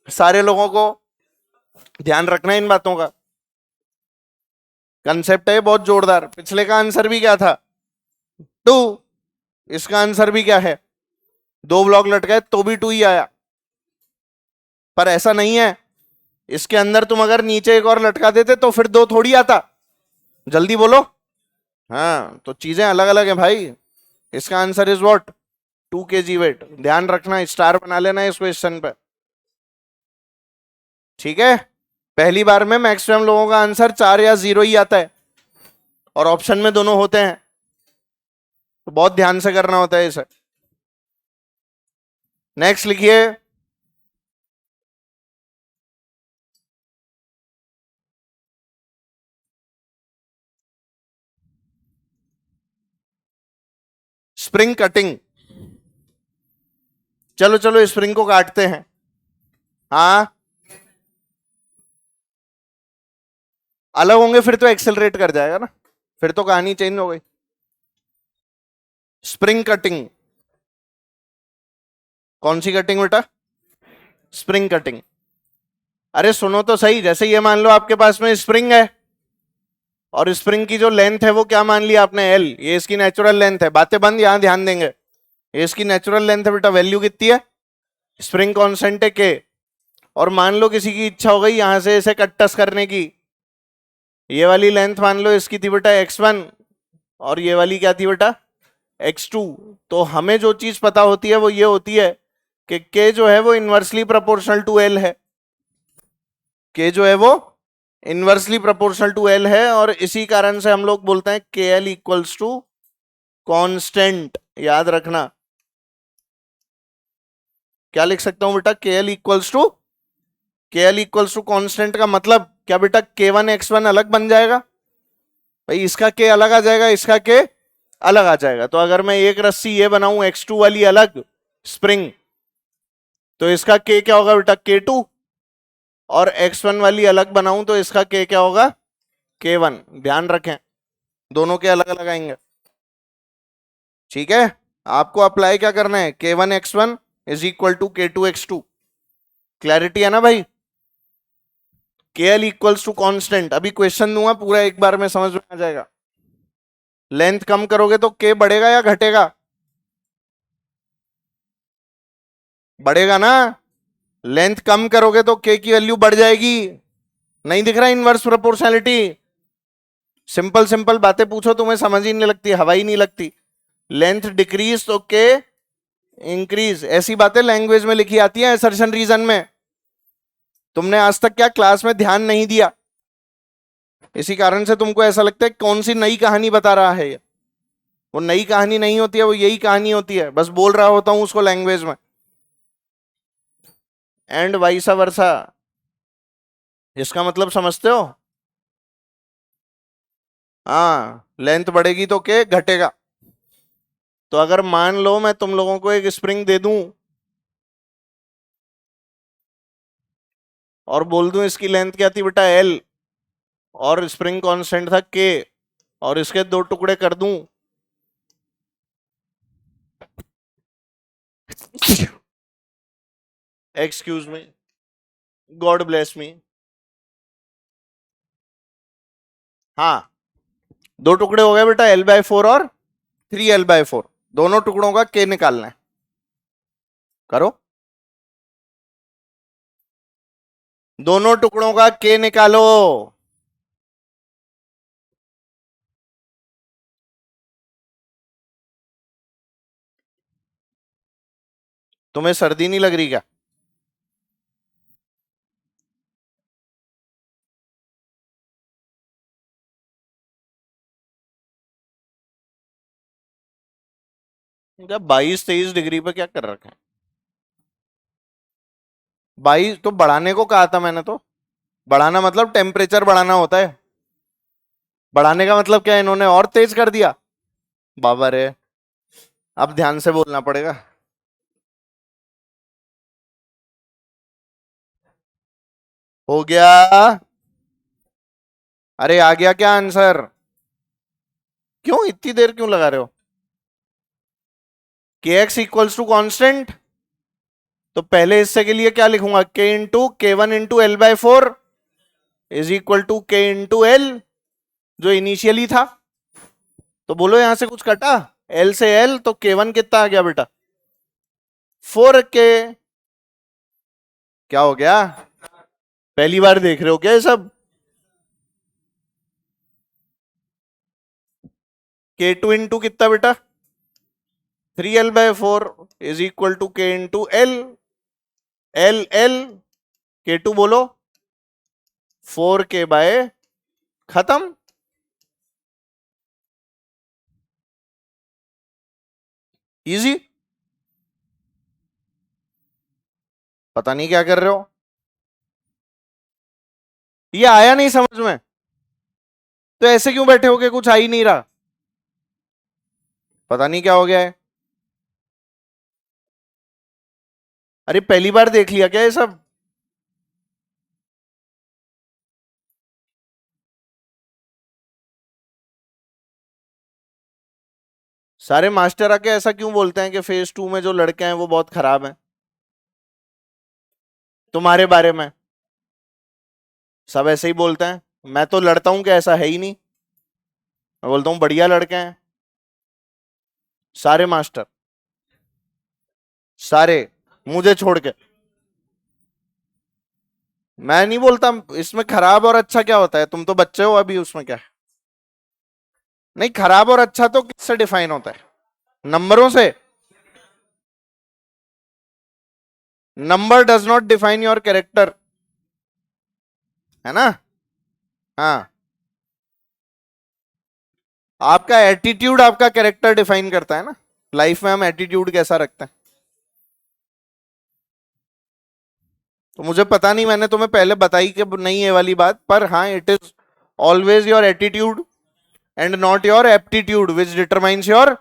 सारे लोगों को ध्यान रखना है इन बातों का। कंसेप्ट है बहुत जोरदार। पिछले का आंसर भी क्या था, 2, इसका आंसर भी क्या है, 2 ब्लॉक लटकाए तो भी 2 ही आया। पर ऐसा नहीं है, इसके अंदर तुम अगर नीचे एक और लटका देते तो फिर 2 थोड़ी आता, जल्दी बोलो। हाँ, तो चीजें अलग अलग है भाई। इसका answer is what, 2 kg weight. ध्यान रखना, स्टार बना लेना इस क्वेश्चन पे, ठीक है। पहली बार में मैक्सिमम लोगों का आंसर 4 या 0 ही आता है, और ऑप्शन में दोनों होते हैं, तो बहुत ध्यान से करना होता है इसे। नेक्स्ट लिखिए, स्प्रिंग कटिंग। चलो चलो स्प्रिंग को काटते हैं। हाँ, अलग होंगे फिर तो एक्सेलरेट कर जाएगा ना, फिर तो कहानी चेंज हो गई। स्प्रिंग कटिंग, कौन सी कटिंग बेटा, स्प्रिंग कटिंग। अरे सुनो तो सही, जैसे ये मान लो आपके पास में स्प्रिंग है, और स्प्रिंग की जो लेंथ है वो क्या मान लिया आपने, एल, ये इसकी नेचुरल लेंथ है, बातें बंद, यहां ध्यान देंगे। ये इसकी नेचुरल लेंथ है बेटा, वैल्यू कितनी है, स्प्रिंग कांस्टेंट है के। और मान लो किसी की इच्छा हो गई यहां से इसे कट करने की, ये वाली लेंथ मान लो इसकी थी बेटा x1, और ये वाली क्या थी बेटा x2। तो हमें जो चीज पता होती है वो ये होती है कि k जो है वो इनवर्सली प्रोपोर्शनल टू l है, k जो है वो इनवर्सली प्रोपोर्शनल टू l है, और इसी कारण से हम लोग बोलते हैं के एल इक्वल्स टू कॉन्स्टेंट। याद रखना, क्या लिख सकता हूं बेटा, के एल इक्वल्स टू, के एल इक्वल्स टू कॉन्स्टेंट का मतलब क्या बेटा, k1 x1 अलग बन जाएगा भाई, इसका k अलग आ जाएगा, इसका k अलग आ जाएगा। तो अगर मैं एक रस्सी ये बनाऊं x2 वाली अलग स्प्रिंग, तो इसका k क्या होगा बेटा, k2, और x1 वाली अलग बनाऊं तो इसका k क्या होगा, k1। ध्यान रखें, दोनों के अलग अलग आएंगे, ठीक है। आपको अप्लाई क्या करना है, k1 x1 is equal to k2 x2। Clarity है ना भाई, के एल इक्वल्स टू कॉन्स्टेंट। अभी क्वेश्चन दूंगा पूरा, एक बार में समझ में आ जाएगा। लेंथ कम करोगे तो के बढ़ेगा या घटेगा, बढ़ेगा ना। लेंथ कम करोगे तो के की वैल्यू बढ़ जाएगी, नहीं दिख रहा इनवर्स प्रोपोर्शनलिटी। सिंपल सिंपल बातें पूछो तुम्हें समझ ही नहीं लगती, हवा ही नहीं लगती। लेंथ डिक्रीज तो के इंक्रीज, ऐसी बातें लैंग्वेज में लिखी आती है असर्शन रीजन में। तुमने आज तक क्या क्लास में ध्यान नहीं दिया, इसी कारण से तुमको ऐसा लगता है कौन सी नई कहानी बता रहा है ये। वो नई कहानी नहीं होती है, वो यही कहानी होती है, बस बोल रहा होता हूं उसको लैंग्वेज में। एंड वाइसा वर्सा, इसका मतलब समझते हो। हाँ, लेंथ बढ़ेगी तो के घटेगा। तो अगर मान लो मैं तुम लोगों को एक स्प्रिंग दे दूं और बोल दूं इसकी लेंथ क्या थी बेटा एल, और स्प्रिंग कांस्टेंट था के, और इसके 2 टुकड़े कर दूं, excuse me, God bless me. हाँ, 2 टुकड़े हो गए बेटा L/4 और 3L/4, दोनों टुकड़ों का के निकालना है, करो। दोनों टुकड़ों का के निकालो। तुम्हें सर्दी नहीं लग रही क्या? क्या 22-23 डिग्री पे क्या कर रखा है? 22 तो बढ़ाने को कहा था मैंने तो। बढ़ाना मतलब टेम्परेचर बढ़ाना होता है। बढ़ाने का मतलब क्या, इन्होंने और तेज कर दिया? बाबा रे, अब ध्यान से बोलना पड़ेगा। हो गया? अरे आ गया क्या आंसर? क्यों इतनी देर क्यों लगा रहे हो? के एक्स इक्वल्स टू कॉन्स्टेंट। तो पहले हिस्से के लिए क्या लिखूंगा, k into K1 × L/4 is equal to k into L, जो इनिशियली था। तो बोलो यहां से कुछ कटा? एल से एल, तो K1 कितना आ गया बेटा? 4K। क्या हो गया? पहली बार देख रहे हो क्या ये सब? K2 इंटू कितना बेटा? 3L/4 is equal to k into L. L L, K2 बोलो, 4K/, खत्म। इजी। पता नहीं क्या कर रहे हो। ये आया नहीं समझ में? तो ऐसे क्यों बैठे हो के कुछ आ ही नहीं रहा? पता नहीं क्या हो गया है। अरे पहली बार देख लिया क्या ये सब? सारे मास्टर आके ऐसा क्यों बोलते हैं कि फेज 2 में जो लड़के हैं वो बहुत खराब हैं तुम्हारे बारे में? सब ऐसे ही बोलते हैं। मैं तो लड़ता हूं कि ऐसा है ही नहीं। मैं बोलता हूं बढ़िया लड़के हैं सारे मास्टर, सारे, मुझे छोड़ के। मैं नहीं बोलता। इसमें खराब और अच्छा क्या होता है? तुम तो बच्चे हो अभी, उसमें क्या है? नहीं, खराब और अच्छा तो किससे डिफाइन होता है? नंबरों से। Number does not define your character, है ना? हाँ। आपका एटीट्यूड आपका कैरेक्टर डिफाइन करता है ना। लाइफ में हम एटीट्यूड कैसा रखते हैं। तो मुझे पता नहीं, मैंने तुम्हें पहले बताई कि नहीं ये वाली बात, पर हाँ, it is always your attitude and not your aptitude which determines your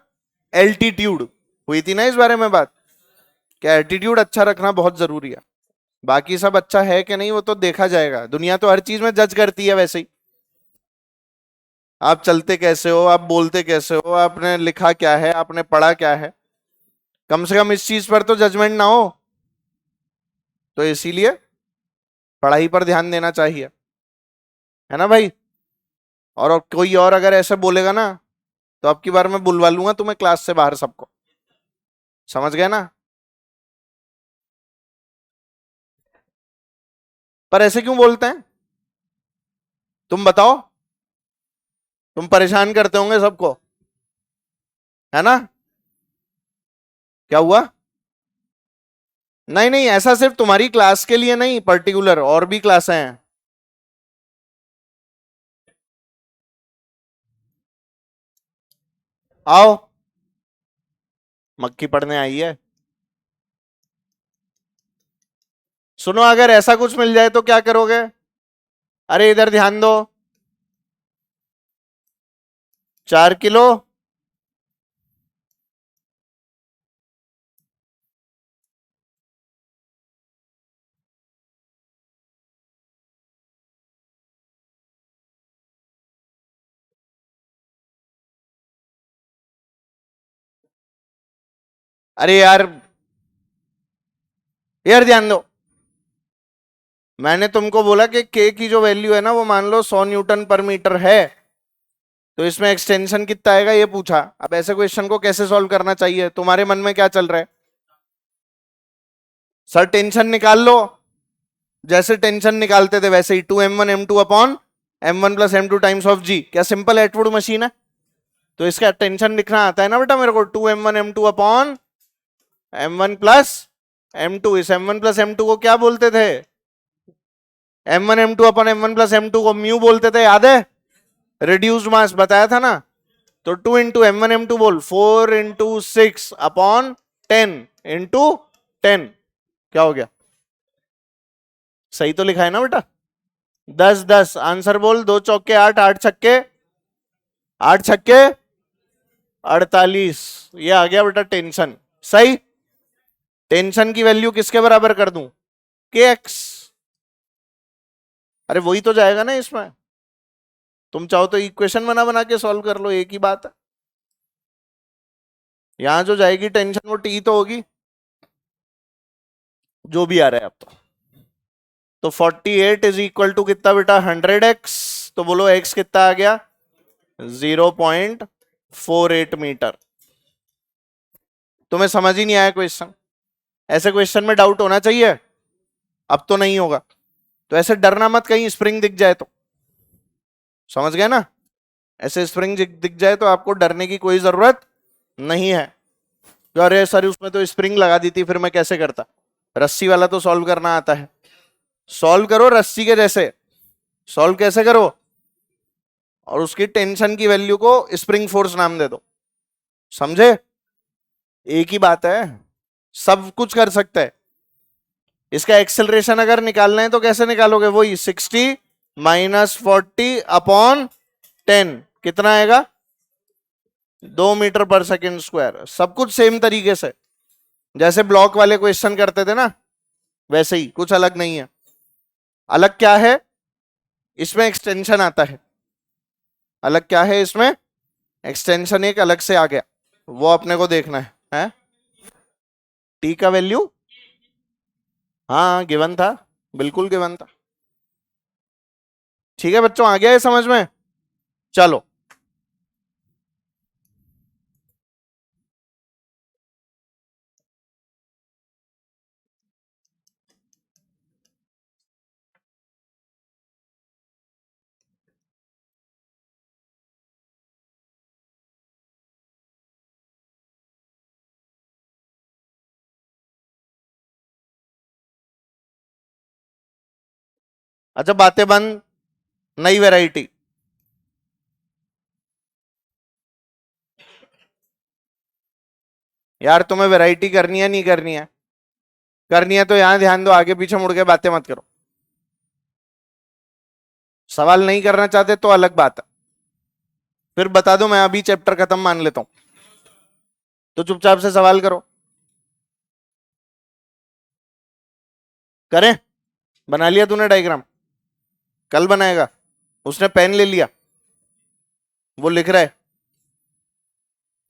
altitude. हुई थी ना इस बारे में बात? क्या एटीट्यूड अच्छा रखना बहुत जरूरी है। बाकी सब अच्छा है कि नहीं वो तो देखा जाएगा। दुनिया तो हर चीज में जज करती है वैसे ही। आप चलते कैसे हो, आप बोलते कैसे हो, आपने लिखा क्या है, आपने पढ़ा क्या है, कम से कम इस चीज पर तो जजमेंट ना हो। तो इसीलिए पढ़ाई पर ध्यान देना चाहिए, है ना भाई? और कोई और अगर ऐसे बोलेगा ना, तो अब की बार मैं बुलवा लूंगा तुम्हें क्लास से बाहर सबको। समझ गए ना? पर ऐसे क्यों बोलते हैं? तुम बताओ। तुम परेशान करते होंगे सबको, है ना? क्या हुआ? नहीं नहीं, ऐसा सिर्फ तुम्हारी क्लास के लिए नहीं, पर्टिकुलर और भी क्लासें हैं। आओ, मक्खी पढ़ने आई है। सुनो, अगर ऐसा कुछ मिल जाए तो क्या करोगे? अरे इधर ध्यान दो। 4 किलो। अरे यार, यार ध्यान दो। मैंने तुमको बोला कि के की जो वैल्यू है ना, वो मान लो 100 N/m है। तो इसमें एक्सटेंशन कितना आएगा ये पूछा। अब ऐसे क्वेश्चन को कैसे सॉल्व करना चाहिए, तुम्हारे मन में क्या चल रहा है? सर टेंशन निकाल लो। जैसे टेंशन निकालते थे वैसे ही 2m1 m2 upon m1 plus m2 times of g। क्या सिंपल एटवुड मशीन है? तो इसका टेंशन लिखना आता है ना बेटा मेरे को, 2m1 m2 upon m1 plus m2। इस m1 प्लस m2 को क्या बोलते थे? m1 m2 upon m1 plus m2 को म्यू बोलते थे, याद है? रिड्यूस्ड मास बताया था ना। तो 2 इंटू m1 m2 बोल, 4 इंटू 6 अपॉन 10 इंटू 10। क्या हो गया? सही तो लिखा है ना बेटा? 10 10 आंसर बोल। 2 चौके 8, 8 छक्के 8 छक्के 48। ये आ गया बेटा टेंशन। सही। टेंशन की वैल्यू किसके बराबर कर दूं? kx। अरे वही तो जाएगा ना इसमें। तुम चाहो तो इक्वेशन बना बना के सॉल्व कर लो, एक ही बात है। यहां जो जाएगी टेंशन वो टी तो होगी, जो भी आ रहा है अब तो 48 इज इक्वल टू कितना बेटा? 100x। तो बोलो x कितना आ गया? 0.48 मीटर। तुम्हें समझ ही नहीं आया क्वेश्चन? ऐसे क्वेश्चन में डाउट होना चाहिए, अब तो नहीं होगा। तो ऐसे डरना मत कहीं स्प्रिंग दिख जाए तो। समझ गए ना? ऐसे स्प्रिंग दिख जाए तो आपको डरने की कोई जरूरत नहीं है। तो अरे सर उसमें तो स्प्रिंग लगा दी थी, फिर मैं कैसे करता? रस्सी वाला तो सॉल्व करना आता है। सॉल्व करो रस्सी के जैसे। सॉल्व कैसे करो? और उसकी टेंशन की वैल्यू को स्प्रिंग फोर्स नाम दे दो। समझे? एक ही बात है, सब कुछ कर सकता है। इसका एक्सेलरेशन अगर निकालना है तो कैसे निकालोगे? वही 60 माइनस 40 अपॉन 10। कितना आएगा? 2 मीटर पर सेकेंड स्क्वायर। सब कुछ सेम तरीके से, जैसे ब्लॉक वाले क्वेश्चन करते थे ना, वैसे ही, कुछ अलग नहीं है। अलग क्या है? इसमें एक्सटेंशन आता है। अलग क्या है इसमें? एक्सटेंशन एक अलग से आ गया, वो अपने को देखना है? टी का वैल्यू हाँ गिवन था, बिल्कुल गिवन था। ठीक है बच्चों, आ गया है समझ में? चलो अच्छा, बातें बंद। नई वैरायटी। यार तुम्हें वैरायटी करनी है नहीं करनी है? करनी है तो यहां ध्यान दो, आगे पीछे मुड़ के बातें मत करो। सवाल नहीं करना चाहते तो अलग बात है, फिर बता दो मैं अभी चैप्टर खत्म मान लेता हूं, तो चुपचाप से सवाल करो। करें? बना लिया तूने डायग्राम? कल बनाएगा? उसने पेन ले लिया, वो लिख रहा है,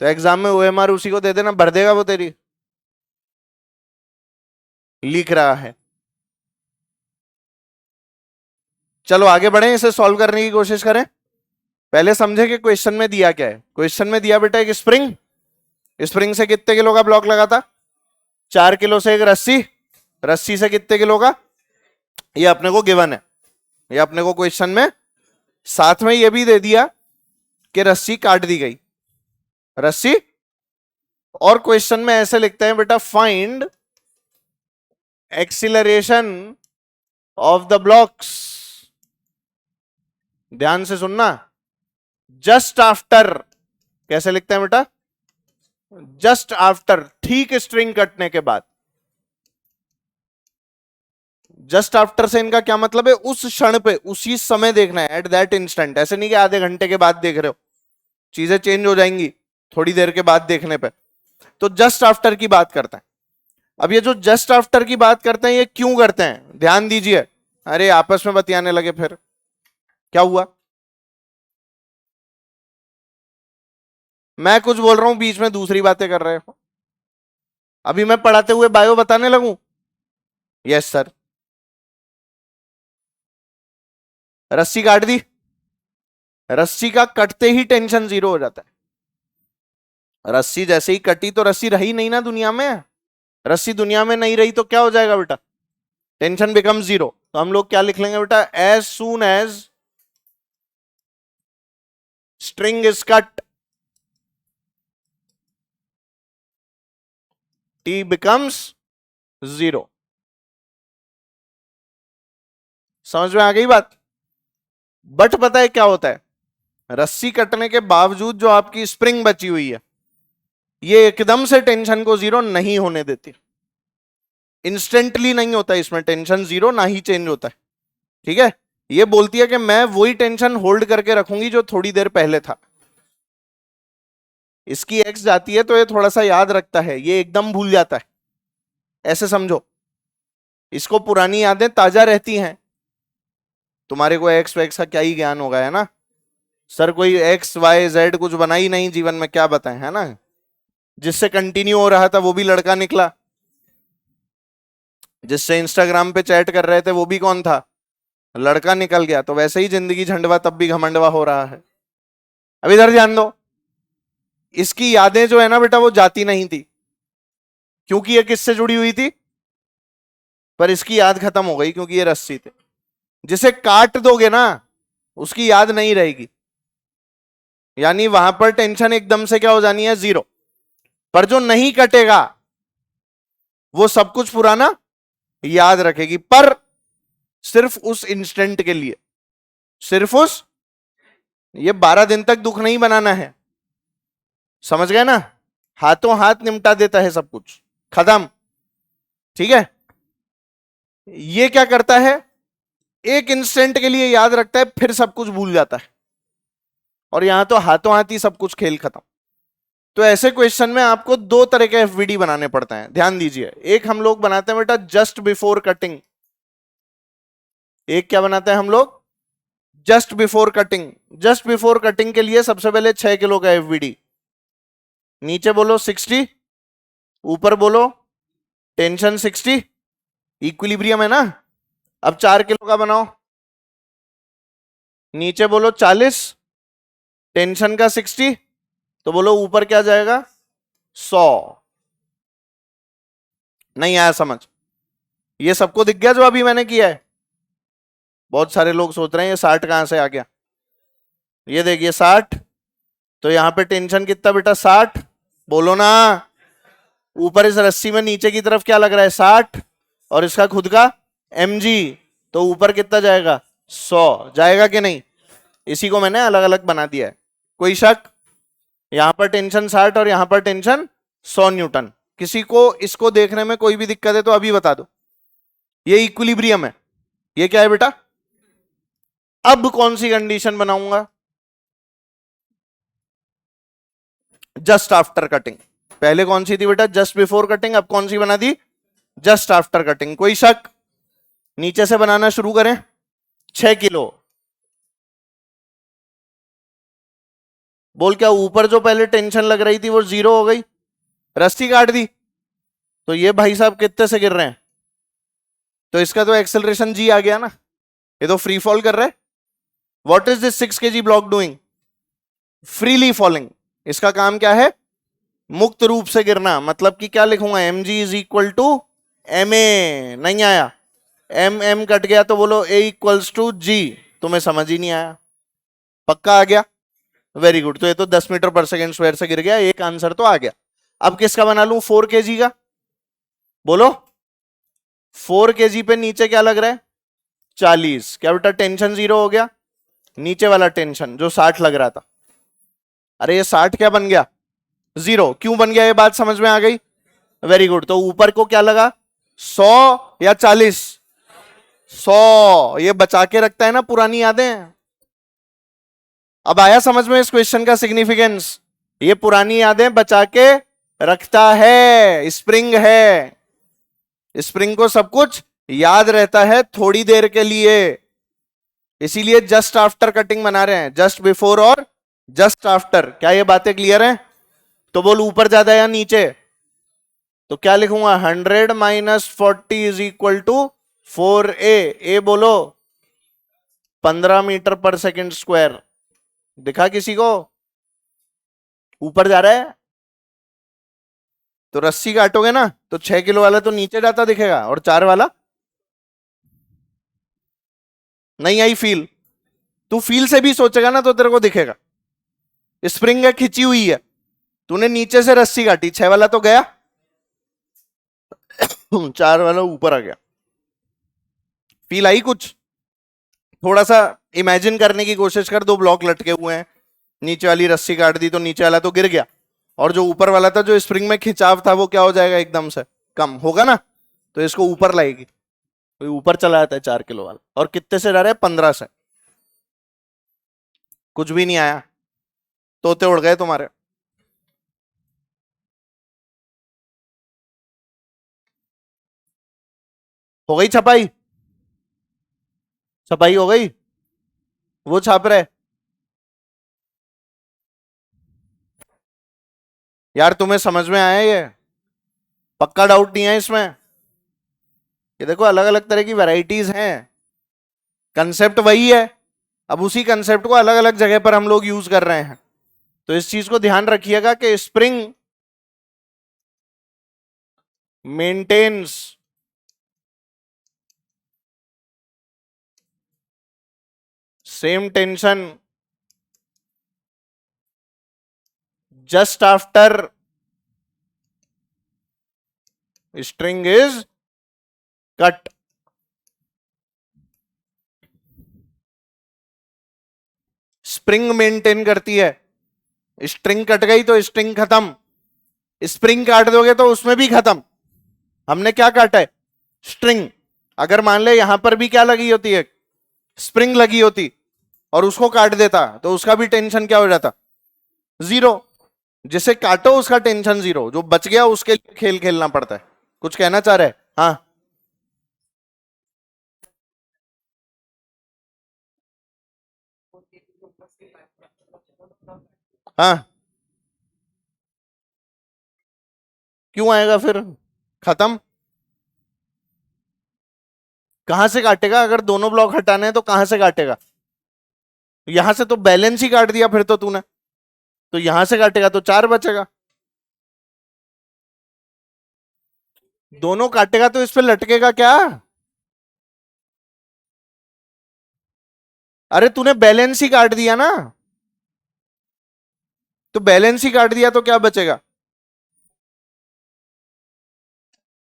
तो एग्जाम में ओएमआर उसी को दे देना, भर देगा वो तेरी। लिख रहा है। चलो आगे बढ़े, इसे सॉल्व करने की कोशिश करें। पहले समझे कि क्वेश्चन में दिया क्या है। क्वेश्चन में दिया बेटा एक स्प्रिंग, स्प्रिंग से कितने किलो का ब्लॉक लगा था? 4 किलो से एक रस्सी, रस्सी से कितने किलो का? ये अपने को गिवन है, ये अपने को क्वेश्चन में। साथ में ये भी दे दिया कि रस्सी काट दी गई, रस्सी। और क्वेश्चन में ऐसे लिखते हैं बेटा, find acceleration of the blocks. ध्यान से सुनना, जस्ट आफ्टर। कैसे लिखते हैं बेटा? जस्ट आफ्टर, ठीक स्ट्रिंग कटने के बाद। जस्ट आफ्टर से इनका क्या मतलब है? उस क्षण पे, उसी समय देखना है, एट दैट इंस्टेंट। ऐसे नहीं कि आधे घंटे के बाद देख रहे हो, चीजें चेंज हो जाएंगी थोड़ी देर के बाद देखने पे। तो जस्ट आफ्टर की बात करते हैं। अब ये जो जस्ट आफ्टर की बात करते हैं, ये क्यों करते हैं? ध्यान दीजिए। अरे आपस में बतियाने लगे फिर, क्या हुआ? मैं कुछ बोल रहा हूं, बीच में दूसरी बातें कर रहे हो। अभी मैं पढ़ाते हुए बायो बताने लगूं? Yes sir. रस्सी काट दी, रस्सी का कटते ही टेंशन जीरो हो जाता है। रस्सी जैसे ही कटी तो रस्सी रही नहीं ना दुनिया में। रस्सी दुनिया में नहीं रही तो क्या हो जाएगा बेटा? Tension become zero. तो हम लोग क्या लिख लेंगे बेटा, as soon as string is cut T becomes zero. समझ में आ गई बात। बट पता है क्या होता है, रस्सी कटने के बावजूद जो आपकी स्प्रिंग बची हुई है, ये एकदम से टेंशन को जीरो नहीं होने देती। इंस्टेंटली नहीं होता इसमें टेंशन जीरो, ना ही चेंज होता है। ठीक है, ये बोलती है कि मैं वही टेंशन होल्ड करके रखूंगी जो थोड़ी देर पहले था। इसकी एक्स जाती है तो ये थोड़ा सा याद रखता है, ये एकदम भूल जाता है, ऐसे समझो। इसको पुरानी यादें ताजा रहती हैं। तुम्हारे को एक्स वैक्स का क्या ही ज्ञान होगा, है ना सर, कोई एक्स वाई जेड कुछ बना ही नहीं जीवन में, क्या बताएं, है ना। जिससे कंटिन्यू हो रहा था वो भी लड़का निकला, जिससे इंस्टाग्राम पे चैट कर रहे थे वो भी कौन था, लड़का निकल गया। तो वैसे ही जिंदगी झंडवा तब भी घमंडवा हो रहा है। अब इधर ध्यान दो, इसकी यादें जो है ना बेटा वो जाती नहीं थी, क्योंकि ये किससे जुड़ी हुई थी, पर इसकी याद खत्म हो गई क्योंकि ये रस्सी थे। जिसे काट दोगे ना उसकी याद नहीं रहेगी, यानी वहां पर टेंशन एकदम से क्या हो जानी है, जीरो। पर जो नहीं कटेगा वो सब कुछ पुराना याद रखेगी, पर सिर्फ उस इंस्टेंट के लिए, सिर्फ उस, ये 12 दिन तक दुख नहीं बनाना है, समझ गए ना। हाथों हाथ निपटा देता है सब कुछ, खत्म। ठीक है, ये क्या करता है, एक इंस्टेंट के लिए याद रखता है, फिर सब कुछ भूल जाता है। और यहां तो हाथों हाथ ही सब कुछ खेल खत्म। तो ऐसे क्वेश्चन में आपको दो तरह के एफवीडी बनाने पड़ते हैं, ध्यान दीजिए। एक हम लोग बनाते हैं बेटा जस्ट बिफोर कटिंग। एक क्या बनाते हैं हम लोग, just before cutting. Just before cutting के लिए सबसे पहले 6 किलो का एफवीडी, नीचे बोलो 60, ऊपर बोलो टेंशन 60, इक्विलिब्रियम है ना। अब 4 किलो का बनाओ, नीचे बोलो 40, टेंशन का 60, तो बोलो ऊपर क्या जाएगा 100। नहीं आया समझ, ये सबको दिख गया जो अभी मैंने किया है। बहुत सारे लोग सोच रहे हैं ये 60 कहां से आ गया। ये देखिए 60, तो यहां पे टेंशन कितना बेटा 60, बोलो ना। ऊपर इस रस्सी में नीचे की तरफ क्या लग रहा है 60, और इसका खुद का mg, तो ऊपर कितना जाएगा 100, जाएगा कि नहीं। इसी को मैंने अलग अलग बना दिया है, कोई शक। यहां पर टेंशन 60 और यहां पर टेंशन 100 न्यूटन। किसी को इसको देखने में कोई भी दिक्कत है तो अभी बता दो। ये इक्विलिब्रियम है, ये क्या है बेटा। अब कौन सी कंडीशन बनाऊंगा, जस्ट आफ्टर कटिंग। पहले कौन सी थी बेटा, जस्ट बिफोर कटिंग, अब कौन सी बना दी, जस्ट आफ्टर कटिंग। कोई शक, नीचे से बनाना शुरू करें। 6 किलो, बोल क्या ऊपर जो पहले टेंशन लग रही थी वो जीरो हो गई, रस्सी काट दी, तो ये भाई साहब कितने से गिर रहे हैं, तो इसका तो एक्सेलरेशन जी आ गया ना, ये तो फ्री फॉल कर रहा है। What is this 6 kg block doing, freely falling. इसका काम क्या है, मुक्त रूप से गिरना। मतलब कि क्या लिखूंगा, m g is equal to M a, नहीं आया, एम एम कट गया तो बोलो ए इक्वल्स टू जी, तुम्हें समझ ही नहीं आया, पक्का आ गया, वेरी गुड। तो ये तो 10 मीटर पर सेकेंड स्क्वायर से गिर गया, एक आंसर तो आ गया। अब किसका बना लूं, 4 kg का, बोलो 4 kg पे नीचे क्या लग रहा है 40, क्या बेटा टेंशन जीरो हो गया, नीचे वाला टेंशन जो 60 लग रहा था, अरे ये 60 क्या बन गया जीरो, क्यों बन गया ये बात समझ में आ गई, वेरी गुड। तो ऊपर को क्या लगा 100 या 40, 100, ये बचा के रखता है ना पुरानी यादें। अब आया समझ में इस क्वेश्चन का सिग्निफिकेंस, ये पुरानी यादें बचा के रखता है, स्प्रिंग है, स्प्रिंग को सब कुछ याद रहता है थोड़ी देर के लिए, इसीलिए जस्ट आफ्टर कटिंग बना रहे हैं, जस्ट बिफोर और जस्ट आफ्टर। क्या ये बातें क्लियर हैं, तो बोल ऊपर ज्यादा या नीचे, तो क्या लिखूंगा 100 minus 40 is equal to 4a, a बोलो 15 मीटर पर सेकेंड स्क्वायर, दिखा किसी को, ऊपर जा रहा है। तो रस्सी काटोगे ना तो 6 किलो वाला तो नीचे जाता दिखेगा और 4 वाला नहीं आई फील? तू फील से भी सोचेगा ना तो तेरे को दिखेगा। स्प्रिंग है, खिंची हुई है, तूने नीचे से रस्सी काटी, 6 वाला तो गया, 4 वाला ऊपर आ गया। फील आई कुछ? थोड़ा सा इमेजिन करने की कोशिश कर, 2 ब्लॉक लटके हुए हैं, नीचे वाली रस्सी काट दी तो नीचे वाला तो गिर गया, और जो ऊपर वाला था, जो स्प्रिंग में खिंचाव था, वो क्या हो जाएगा? एकदम से कम होगा ना, तो इसको ऊपर लाएगी, तो ऊपर चला जाता है 4 किलो वाला। और कितने से जा रहा है? 15 से। कुछ भी नहीं आया, तोते उड़ गए तुम्हारे। हो गई छपाई? छपाई हो गई? वो छाप रहे यार, तुम्हें समझ में आया ये? पक्का डाउट नहीं है इसमें? ये देखो, अलग अलग तरह की वैरायटीज हैं, कंसेप्ट वही है, अब उसी कंसेप्ट को अलग अलग जगह पर हम लोग यूज कर रहे हैं। तो इस चीज को ध्यान रखिएगा कि spring maintains same tension just after string is cut। Spring maintain करती है, स्ट्रिंग कट गई तो स्ट्रिंग खत्म, स्प्रिंग काट दोगे तो उसमें भी खत्म। हमने क्या काटा है? स्ट्रिंग। अगर मान ले यहां पर भी क्या लगी होती है? स्प्रिंग लगी होती, और उसको काट देता तो उसका भी टेंशन क्या हो जाता? 0। जिसे काटो उसका टेंशन 0, जो बच गया उसके लिए खेल खेलना पड़ता है। कुछ कहना चाह रहे? हाँ हाँ, क्यों आएगा फिर? खत्म। कहां से काटेगा? अगर दोनों ब्लॉक हटाने हैं तो कहां से काटेगा? यहां से तो बैलेंस ही काट दिया फिर तो तूने, तो यहां से काटेगा तो 4 बचेगा। दोनों काटेगा तो इस पे लटकेगा क्या? अरे तूने बैलेंस ही काट दिया ना, तो बैलेंस ही काट दिया तो क्या बचेगा?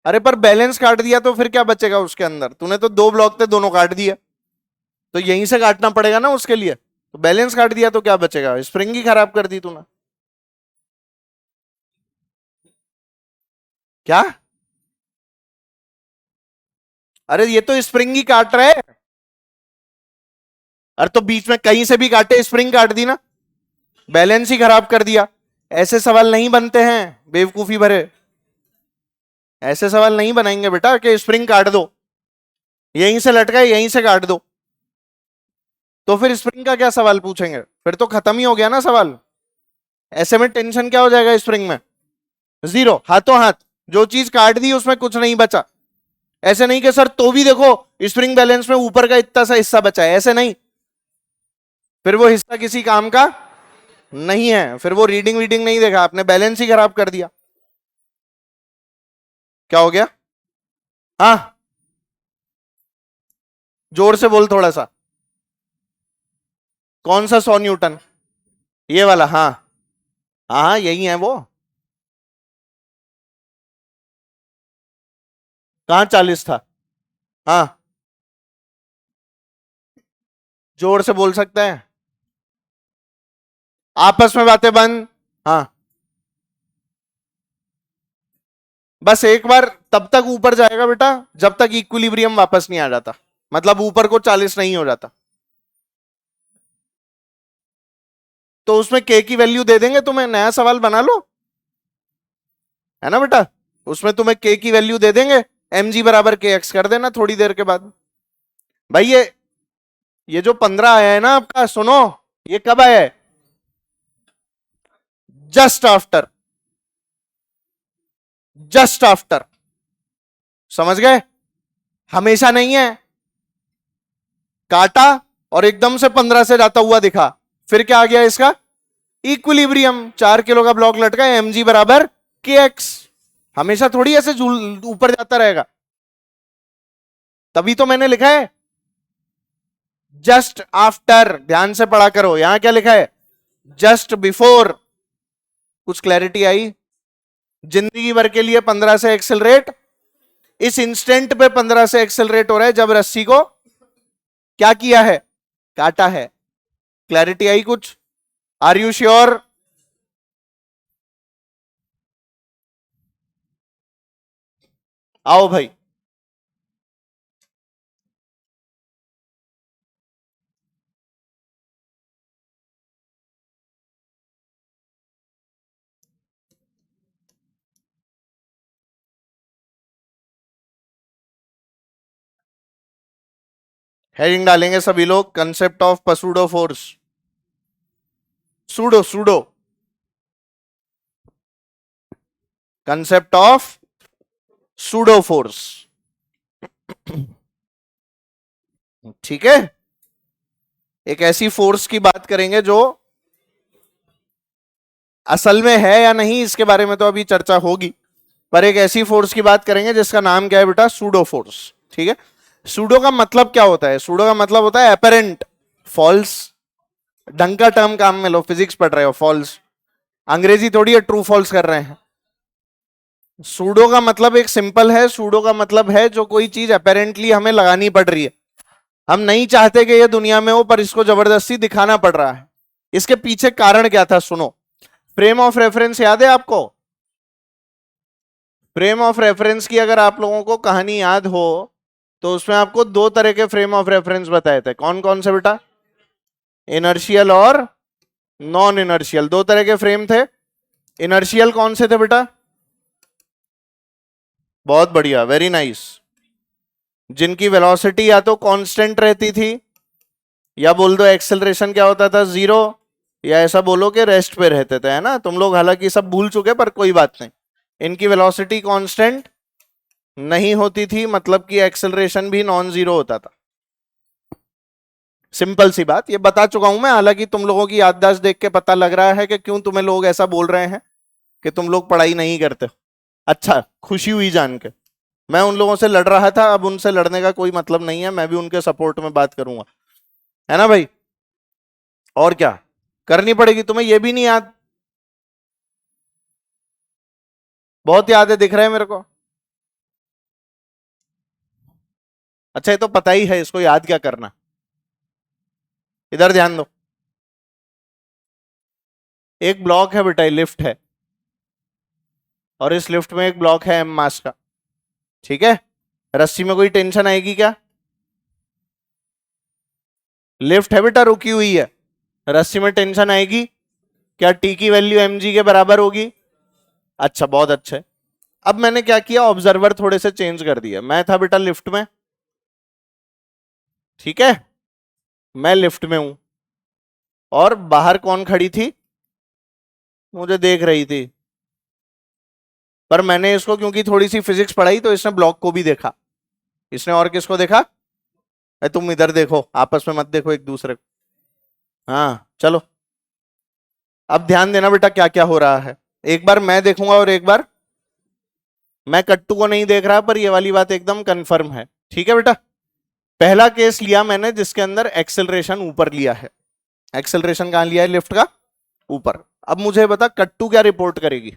अरे पर बैलेंस काट दिया तो फिर क्या बचेगा उसके अंदर? तूने तो 2 ब्लॉक थे, दोनों काट दिए, तो यहीं से काटना पड़ेगा ना उसके लिए। तो बैलेंस काट दिया तो क्या बचेगा? स्प्रिंग ही खराब कर दी तूने। क्या? अरे ये तो स्प्रिंग ही काट रहा है। अरे तो बीच में कहीं से भी काटे, स्प्रिंग काट दी ना, बैलेंस ही खराब कर दिया। ऐसे सवाल नहीं बनते हैं बेवकूफी भरे, ऐसे सवाल नहीं बनाएंगे बेटा कि स्प्रिंग काट दो, यहीं से लटका है यहीं से काट दो। तो फिर स्प्रिंग का क्या सवाल पूछेंगे? फिर तो खत्म ही हो गया ना सवाल। ऐसे में टेंशन क्या हो जाएगा स्प्रिंग में? 0, हाथों हाथ। जो चीज काट दी उसमें कुछ नहीं बचा। ऐसे नहीं कि सर तो भी देखो स्प्रिंग बैलेंस में ऊपर का इतना सा हिस्सा बचा है, ऐसे नहीं, फिर वो हिस्सा किसी काम का नहीं है, फिर वो रीडिंग वीडिंग नहीं देखा आपने, बैलेंस ही खराब कर दिया। क्या हो गया? हाँ, जोर से बोल थोड़ा सा। कौन सा 100 न्यूटन? ये वाला? हाँ हाँ हाँ, यही है वो। कहां 40 था? हाँ, जोर से बोल सकता है। आपस में बातें बंद। हाँ, बस एक बार तब तक ऊपर जाएगा बेटा जब तक इक्विलिब्रियम वापस नहीं आ जाता, मतलब ऊपर को 40 नहीं हो जाता। तो उसमें के की वैल्यू दे देंगे तुम्हें, नया सवाल बना लो, है ना बेटा? उसमें तुम्हें के की वैल्यू दे देंगे, एम जी बराबर के एक्स कर देना थोड़ी देर के बाद। भाई ये जो 15 आया है ना आपका, सुनो, ये कब आया है? जस्ट आफ्टर, जस्ट आफ्टर, समझ गए? हमेशा नहीं है। काटा और एकदम से 15 से जाता हुआ दिखा, फिर क्या आ गया इसका? इक्विलिब्रियम। 4 किलो का ब्लॉक लटका है, एम जी बराबर के एक्स। हमेशा थोड़ी ऐसे ऊपर जाता रहेगा, तभी तो मैंने लिखा है जस्ट आफ्टर, ध्यान से पढ़ा करो, यहां क्या लिखा है, जस्ट बिफोर। कुछ क्लैरिटी आई? जिंदगी भर के लिए 15 से एक्सेलरेट, इस इंस्टेंट पे 15 से एक्सेलरेट हो रहा है जब रस्सी को क्या किया है, काटा है। क्लैरिटी आई कुछ? Are you sure? आओ भाई। हेडिंग डालेंगे सभी लोग, concept of pseudo force, pseudo pseudo, concept of pseudo force. ठीक है, एक ऐसी फोर्स की बात करेंगे जो असल में है या नहीं इसके बारे में तो अभी चर्चा होगी, पर एक ऐसी फोर्स की बात करेंगे जिसका नाम क्या है बेटा, सूडो फोर्स। ठीक है, सूडो का मतलब क्या होता है? सूडो का मतलब होता है एपरेंट, फॉल्स। ढंग का टर्म काम में लो, फिजिक्स पढ़ रहे हो, फॉल्स। अंग्रेजी थोड़ी है ट्रू फॉल्स कर रहे हैं। सूडो का मतलब एक सिंपल है, सूडो का मतलब है जो कोई चीज अपेरेंटली हमें लगानी पड़ रही है, हम नहीं चाहते कि ये दुनिया में हो पर इसको जबरदस्ती दिखाना पड़ रहा है। इसके पीछे कारण क्या था सुनो। फ्रेम ऑफ रेफरेंस याद है आपको? फ्रेम ऑफ रेफरेंस की अगर आप लोगों को कहानी याद हो तो उसमें आपको दो तरह के फ्रेम ऑफ रेफरेंस बताए थे। कौन कौन से बेटा? इनर्शियल और नॉन इनर्शियल, दो तरह के फ्रेम थे। इनर्शियल कौन से थे बेटा? बहुत बढ़िया, वेरी नाइस। जिनकी वेलोसिटी या तो कांस्टेंट रहती थी, या बोल दो एक्सेलरेशन क्या होता था, जीरो, या ऐसा बोलो कि रेस्ट पे रहते थे, है ना? तुम लोग हालांकि सब भूल चुके पर कोई बात नहीं। इनकी वेलोसिटी कांस्टेंट नहीं होती थी, मतलब कि एक्सेलरेशन भी नॉन जीरो होता था। सिंपल सी बात, ये बता चुका हूं मैं, हालांकि तुम लोगों की याददाश्त देख के पता लग रहा है कि क्यों तुम्हें लोग ऐसा बोल रहे हैं कि तुम लोग पढ़ाई नहीं करते। अच्छा, खुशी हुई जान के। मैं उन लोगों से लड़ रहा था, अब उनसे लड़ने का कोई मतलब नहीं है, मैं भी उनके सपोर्ट में बात करूंगा, है ना भाई? और क्या करनी पड़ेगी तुम्हें, ये भी नहीं याद? बहुत याद है दिख रहा है मेरे को। अच्छा, ये तो पता ही है, इसको याद क्या करना। इधर ध्यान दो, एक ब्लॉक है बेटा, लिफ्ट है, और इस लिफ्ट में एक ब्लॉक है एम मास का। ठीक है, रस्सी में कोई टेंशन आएगी क्या? लिफ्ट है बेटा, रुकी हुई है, रस्सी में टेंशन आएगी क्या? टी की वैल्यू एम जी के बराबर होगी। अच्छा, बहुत अच्छा है। अब मैंने क्या किया, ऑब्जर्वर थोड़े से चेंज कर दिया। मैं था बेटा लिफ्ट में, ठीक है, मैं लिफ्ट में हूं, और बाहर कौन खड़ी थी, मुझे देख रही थी। पर मैंने इसको क्योंकि थोड़ी सी फिजिक्स पढ़ाई तो इसने ब्लॉक को भी देखा। इसने और किसको देखा? तुम इधर देखो, आपस में मत देखो एक दूसरे को। हाँ चलो, अब ध्यान देना बेटा क्या क्या हो रहा है। एक बार मैं देखूंगा और एक बार, मैं कट्टू को नहीं देख रहा, पर ये वाली बात एकदम कंफर्म है। ठीक है बेटा, पहला केस लिया मैंने जिसके अंदर एक्सेलरेशन ऊपर लिया है। एक्सेलरेशन कहां लिया है? लिफ्ट का ऊपर। अब मुझे बता कट्टू क्या रिपोर्ट करेगी।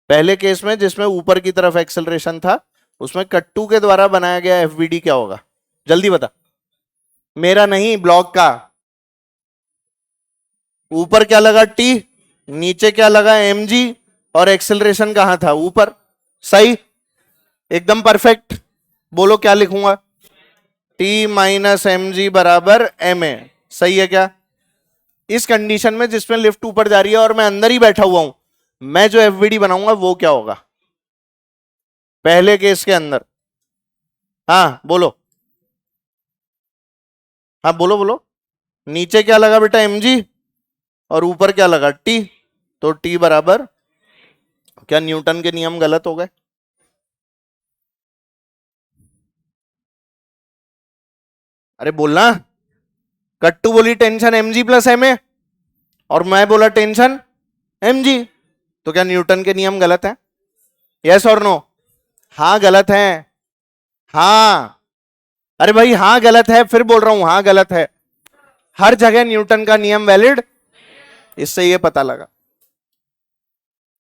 पहले केस में जिसमें ऊपर की तरफ एक्सेलरेशन था, उसमें कट्टू के द्वारा बनाया गया एफबीडी क्या होगा, जल्दी बता। मेरा नहीं, ब्लॉक का। ऊपर क्या लगा? टी, नीचे क्या लगा? mg, और एक्सेलरेशन कहां था? ऊपर। सही, एकदम परफेक्ट। बोलो क्या लिखूंगा? टी माइनस एम जी बराबर एम ए। सही है क्या? इस कंडीशन में जिसमें लिफ्ट ऊपर जा रही है और मैं अंदर ही बैठा हुआ हूं, मैं जो एफबीडी बनाऊंगा वो क्या होगा पहले केस के अंदर? हाँ बोलो, हाँ बोलो बोलो। नीचे क्या लगा बेटा? mg, और ऊपर क्या लगा? टी। तो टी बराबर, क्या न्यूटन के नियम गलत हो गए? अरे बोलना। कट्टू बोली tension mg plus M a, और मैं बोला टेंशन mg। तो क्या न्यूटन के नियम गलत है? यस और नो? हाँ गलत है। हाँ, अरे भाई हाँ गलत है, फिर बोल रहा हूं हाँ गलत है, हर जगह न्यूटन का नियम वैलिड, इससे ये पता लगा।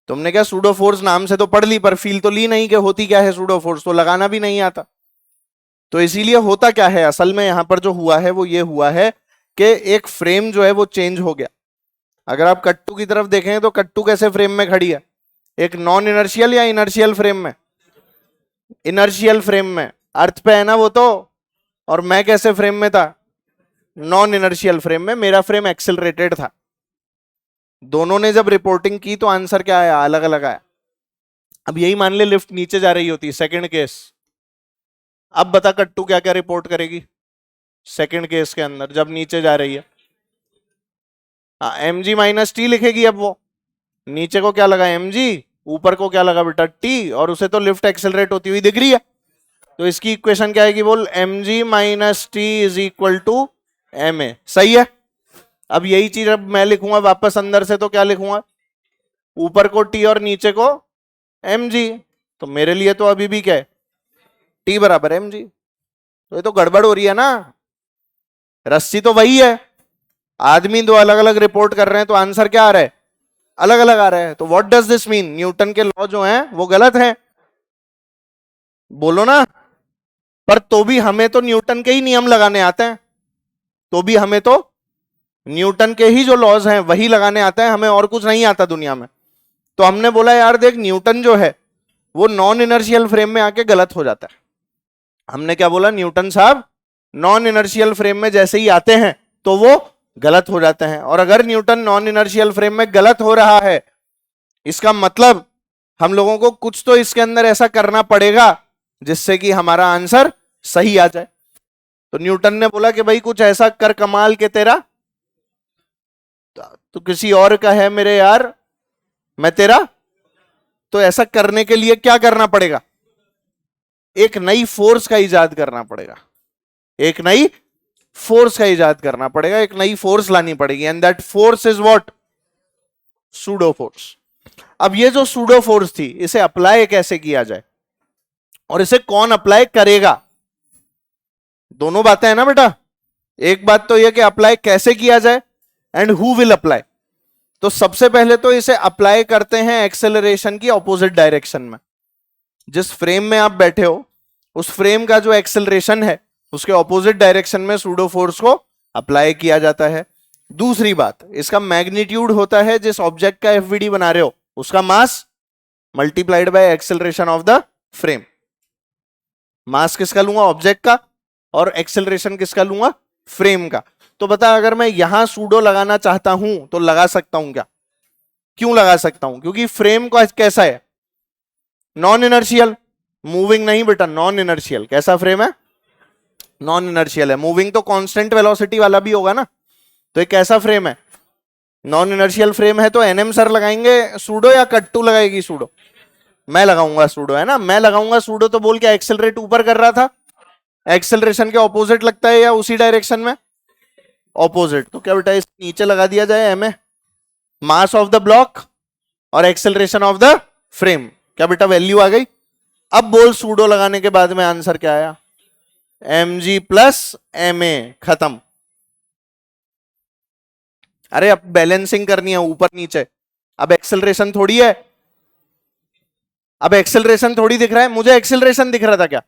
तुमने क्या सूडो फोर्स नाम से तो पढ़ ली, पर फील तो ली नहीं कि होती क्या है सूडो फोर्स, तो लगाना भी नहीं आता। तो इसीलिए होता क्या है असल में यहां पर जो हुआ है वो ये हुआ है कि एक फ्रेम जो है वो चेंज हो गया। अगर आप कट्टू की तरफ देखें तो कट्टू कैसे फ्रेम में खड़ी है, एक नॉन इनर्शियल या इनर्शियल फ्रेम में, इनर्शियल फ्रेम में, अर्थ पे है ना वो तो। और मैं कैसे फ्रेम में था, नॉन इनर्शियल फ्रेम में, मेरा फ्रेम एक्सेलरेटेड था। दोनों ने जब रिपोर्टिंग की तो आंसर क्या आया, अलग अलग आया। अब यही मान ले लिफ्ट नीचे जा रही होती, सेकंड केस, अब बता कट्टू क्या क्या रिपोर्ट करेगी सेकंड केस के अंदर जब नीचे जा रही है। एम जी माइनस टी लिखेगी। अब वो नीचे को क्या लगा एम जी, ऊपर को क्या लगा बेटा टी, और उसे तो लिफ्ट एक्सेलरेट होती हुई दिख रही है। तो इसकी इक्वेशन क्या आएगी बोल, m ji minus T is equal to M a. सही है। अब यही चीज अब मैं लिखूंगा वापस अंदर से, तो क्या लिखूंगा, ऊपर को टी और नीचे को एम जी। तो मेरे लिए तो अभी भी क्या है, टी बराबर एम जी। तो ये तो गड़बड़ हो रही है ना, रस्सी तो वही है, आदमी दो अलग अलग रिपोर्ट कर रहे हैं, तो आंसर क्या आ रहा है, अलग अलग आ रहा है। तो what does this mean, Newton के लॉ जो हैं वो गलत हैं, बोलो ना। पर तो भी हमें तो न्यूटन के ही नियम लगाने आते हैं, तो भी हमें तो न्यूटन के ही जो लॉज हैं वही लगाने आते हैं, हमें और कुछ नहीं आता दुनिया में। तो हमने बोला यार देख न्यूटन जो है वो नॉन इनर्शियल फ्रेम में आके गलत हो जाता है। हमने क्या बोला, न्यूटन साहब नॉन इनर्शियल फ्रेम में जैसे ही आते हैं तो वो गलत हो जाते हैं। और अगर न्यूटन नॉन इनर्शियल फ्रेम में गलत हो रहा है, इसका मतलब हम लोगों को कुछ तो इसके अंदर ऐसा करना पड़ेगा जिससे कि हमारा आंसर सही आ जाए। तो न्यूटन ने बोला कि भाई कुछ ऐसा कर कमाल के तेरा तो किसी और का है मेरे यार मैं तेरा। तो ऐसा करने के लिए क्या करना पड़ेगा, एक नई फोर्स का इजाद करना पड़ेगा, एक नई फोर्स का इजाद करना पड़ेगा, एक नई फोर्स लानी पड़ेगी, and that force is what, pseudo force. अब ये जो सूडो फोर्स थी इसे अप्लाई कैसे किया जाए और इसे कौन अप्लाई करेगा, दोनों बातें हैं ना बेटा। एक बात तो यह कि अप्लाई कैसे किया जाए एंड हु विल अप्लाई। तो सबसे पहले तो इसे अप्लाई करते हैं एक्सेलरेशन की ऑपोजिट डायरेक्शन में। जिस फ्रेम में आप बैठे हो उस फ्रेम का जो एक्सेलरेशन है उसके ऑपोजिट डायरेक्शन में सूडो फोर्स को अप्लाई किया जाता है। दूसरी बात, इसका मैग्नीट्यूड होता है जिस ऑब्जेक्ट का एफवीडी बना रहे हो उसका mass multiplied by acceleration of the frame. Mass किसका लूंगा, ऑब्जेक्ट का, और एक्सेलरेशन किसका लूंगा, फ्रेम का। तो बता अगर मैं यहां सूडो लगाना चाहता हूं तो लगा सकता हूं क्या, क्यों लगा सकता हूं, क्योंकि फ्रेम का कैसा है, नॉन इनर्शियल, मूविंग नहीं बेटा, नॉन इनर्शियल। कैसा फ्रेम है, नॉन इनर्शियल है। मूविंग तो कांस्टेंट वेलोसिटी वाला भी होगा ना। तो एक कैसा फ्रेम है, नॉन इनर्शियल फ्रेम है। तो एनएम सर लगाएंगे सूडो या कट्टू लगाएगी सूडो, मैं लगाऊंगा सूडो, है ना, मैं लगाऊंगा सूडो। तो बोल के एक्सेलरेट ऊपर कर रहा था, एक्सेलरेशन के ऑपोजिट लगता है या उसी डायरेक्शन में, ऑपोजिट। तो क्या बेटा इस नीचे लगा दिया जाए m A, mass of the block और एक्सेलरेशन ऑफ द फ्रेम। क्या बेटा वैल्यू आ गई। अब बोल सूडो लगाने के बाद में आंसर क्या आया, m ji plus M a, खत्म। अरे अब बैलेंसिंग करनी है ऊपर नीचे, अब एक्सेलरेशन थोड़ी है, अब एक्सेलरेशन थोड़ी दिख रहा है, मुझे एक्सेलरेशन दिख रहा था क्या,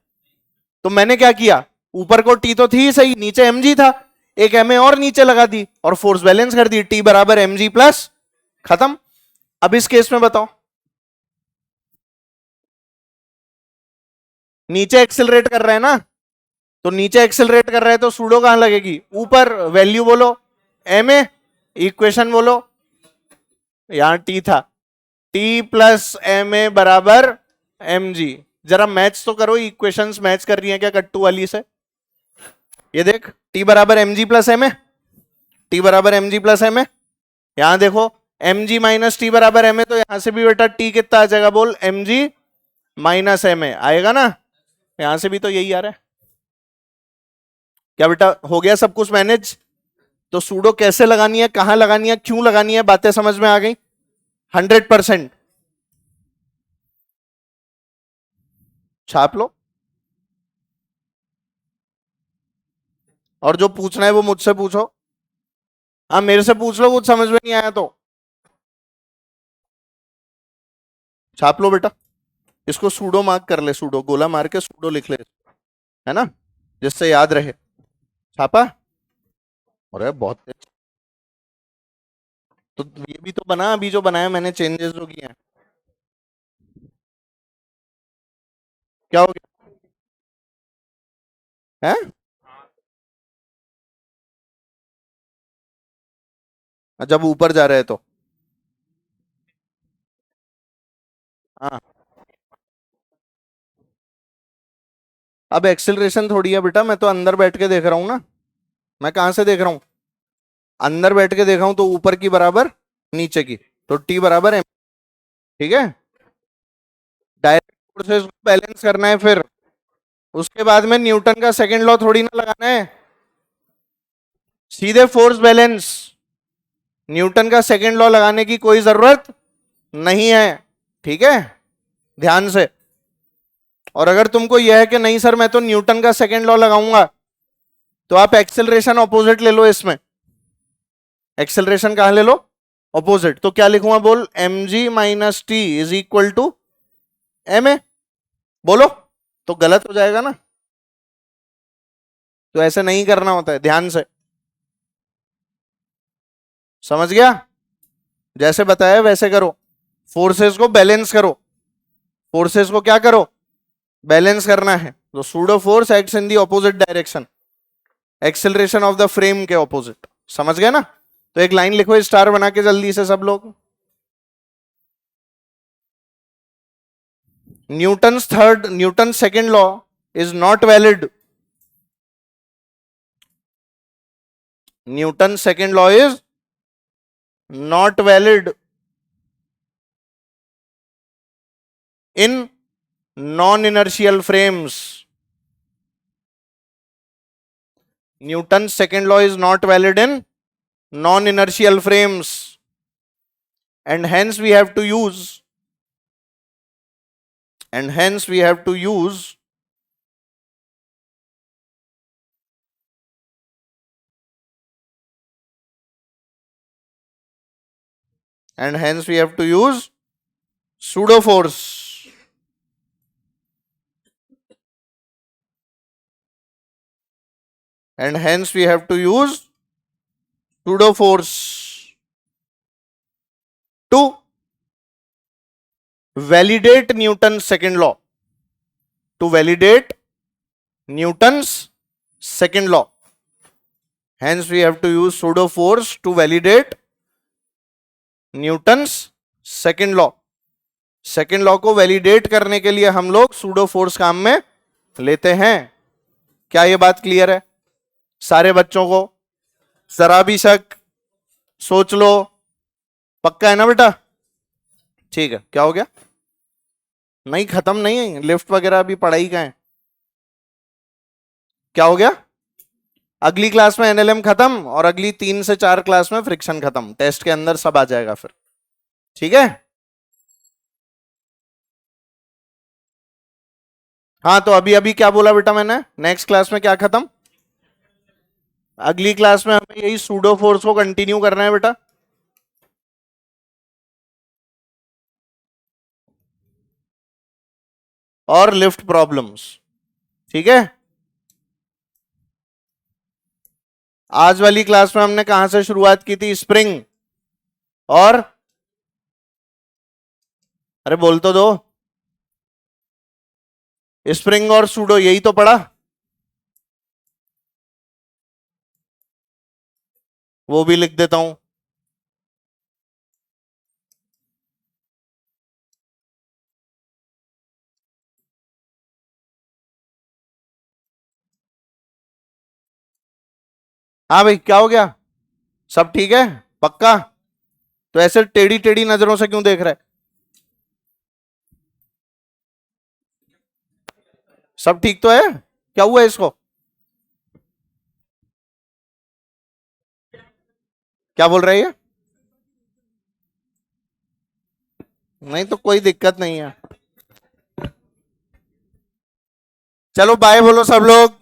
तो मैंने क्या किया, ऊपर को टी तो थी सही, नीचे एम जी था, एक एम ए और नीचे लगा दी और फोर्स बैलेंस कर दी, टी बराबर एम जी प्लस, खत्म। अब इस केस में बताओ, नीचे एक्सेलरेट कर रहे हैं ना, तो नीचे एक्सेलरेट कर रहे हैं तो सूडो कहां लगेगी, ऊपर। वैल्यू बोलो एम ए, इक्वेशन बोलो, यहां टी था, टी प्लस एम ए बराबर एम जी। जरा मैच तो करो, इक्वेशंस मैच कर रही हैं क्या कट्टू वाली से, ये देख, टी बराबर M ji plus M A, T बराबर M ji plus M A. यहां देखो एम जी माइनस टी बराबर एम ए, तो यहां से भी बेटा टी कितना आ जाएगा बोल, m ji minus m a आएगा ना, यहां से भी तो यही आ रहा है। क्या बेटा हो गया सब कुछ मैनेज। तो सूडो कैसे लगानी है, कहां लगानी है, क्यों लगानी है, बातें समझ में आ गई 100%। छाप लो। और जो पूछना है वो मुझसे पूछो। हाँ मेरे से पूछ लो, कुछ समझ में नहीं आया तो छाप लो बेटा। इसको सूडो मार्क कर ले, सूडो गोला मार के सूडो लिख ले, है ना, जिससे याद रहे। छापा? अरे बहुत तेज। तो ये भी तो बना, अभी जो बनाया मैंने, चेंजेस जो किए हैं। क्या हो गया? है? जब ऊपर जा रहे हैं तो हाँ। अब एक्सेलरेशन थोड़ी है बेटा, मैं तो अंदर बैठ के देख रहा हूं ना। मैं कहां से देख रहा हूं? अंदर बैठ के देखा हूं तो ऊपर की बराबर नीचे की, तो टी बराबर है। ठीक है। डायरेक्ट फोर्सेस को बैलेंस करना है, फिर उसके बाद में न्यूटन का सेकंड लॉ थोड़ी ना लगाना है, सीधे फोर्स बैलेंस। न्यूटन का सेकंड लॉ लगाने की कोई जरूरत नहीं है। ठीक है, ध्यान से। और अगर तुमको यह है कि नहीं सर मैं तो न्यूटन का सेकंड लॉ लगाऊंगा, तो आप एक्सेलरेशन ऑपोजिट ले लो इसमें। एक्सेलरेशन कहां ले लो? ऑपोजिट। तो क्या लिखूंगा बोल? M ji minus T is equal to M a. बोलो। तो गलत हो जाएगा ना, तो ऐसे नहीं करना होता है, ध्यान से। समझ गया? जैसे बताया वैसे करो। फोर्सेस को बैलेंस करो। फोर्सेस को क्या करो? बैलेंस करना है। तो pseudo force acts in the opposite direction, acceleration of the frame के ऑपोजिट। समझ गए ना? तो एक लाइन लिखो स्टार बना के जल्दी से सब लोग। Newton second law is not valid. Newton second law is not valid in non inertial frames. Newton's second law is not valid in non-inertial frames, and hence we have to use and hence we have to use and hence we have to use pseudo force. And hence we have to use pseudo force to validate Newton's second law. To validate Newton's second law. Hence we have to use pseudo force to validate Newton's second law. Second law को validate करने के लिए हम लोग pseudo force काम में लेते हैं। क्या ये बात क्लियर है सारे बच्चों को? जरा भी शक? सोच लो। पक्का है ना बेटा? ठीक है। क्या हो गया? नहीं खत्म नहीं है, लिफ्ट वगैरह अभी पढ़ाई का है। क्या हो गया? अगली क्लास में एनएलएम खत्म, और अगली 3 से 4 क्लास में फ्रिक्शन खत्म। टेस्ट के अंदर सब आ जाएगा फिर। ठीक है। हाँ तो अभी अभी क्या बोला बेटा मैंने? नेक्स्ट क्लास में क्या खत्म? अगली क्लास में हमें यही सूडो फोर्स को कंटिन्यू करना है बेटा। और लिफ्ट प्रॉब्लम्स। ठीक है। आज वाली क्लास में हमने कहां से शुरुआत की थी? स्प्रिंग और, अरे बोल तो दो, स्प्रिंग और सूडो, यही तो पढ़ा। वो भी लिख देता हूं। हाँ भाई क्या हो गया? सब ठीक है? पक्का? तो ऐसे टेढ़ी टेढ़ी नजरों से क्यों देख रहा है? सब ठीक तो है? क्या हुआ इसको? क्या बोल रही है? नहीं तो कोई दिक्कत नहीं है। चलो बाय बोलो सब लोग।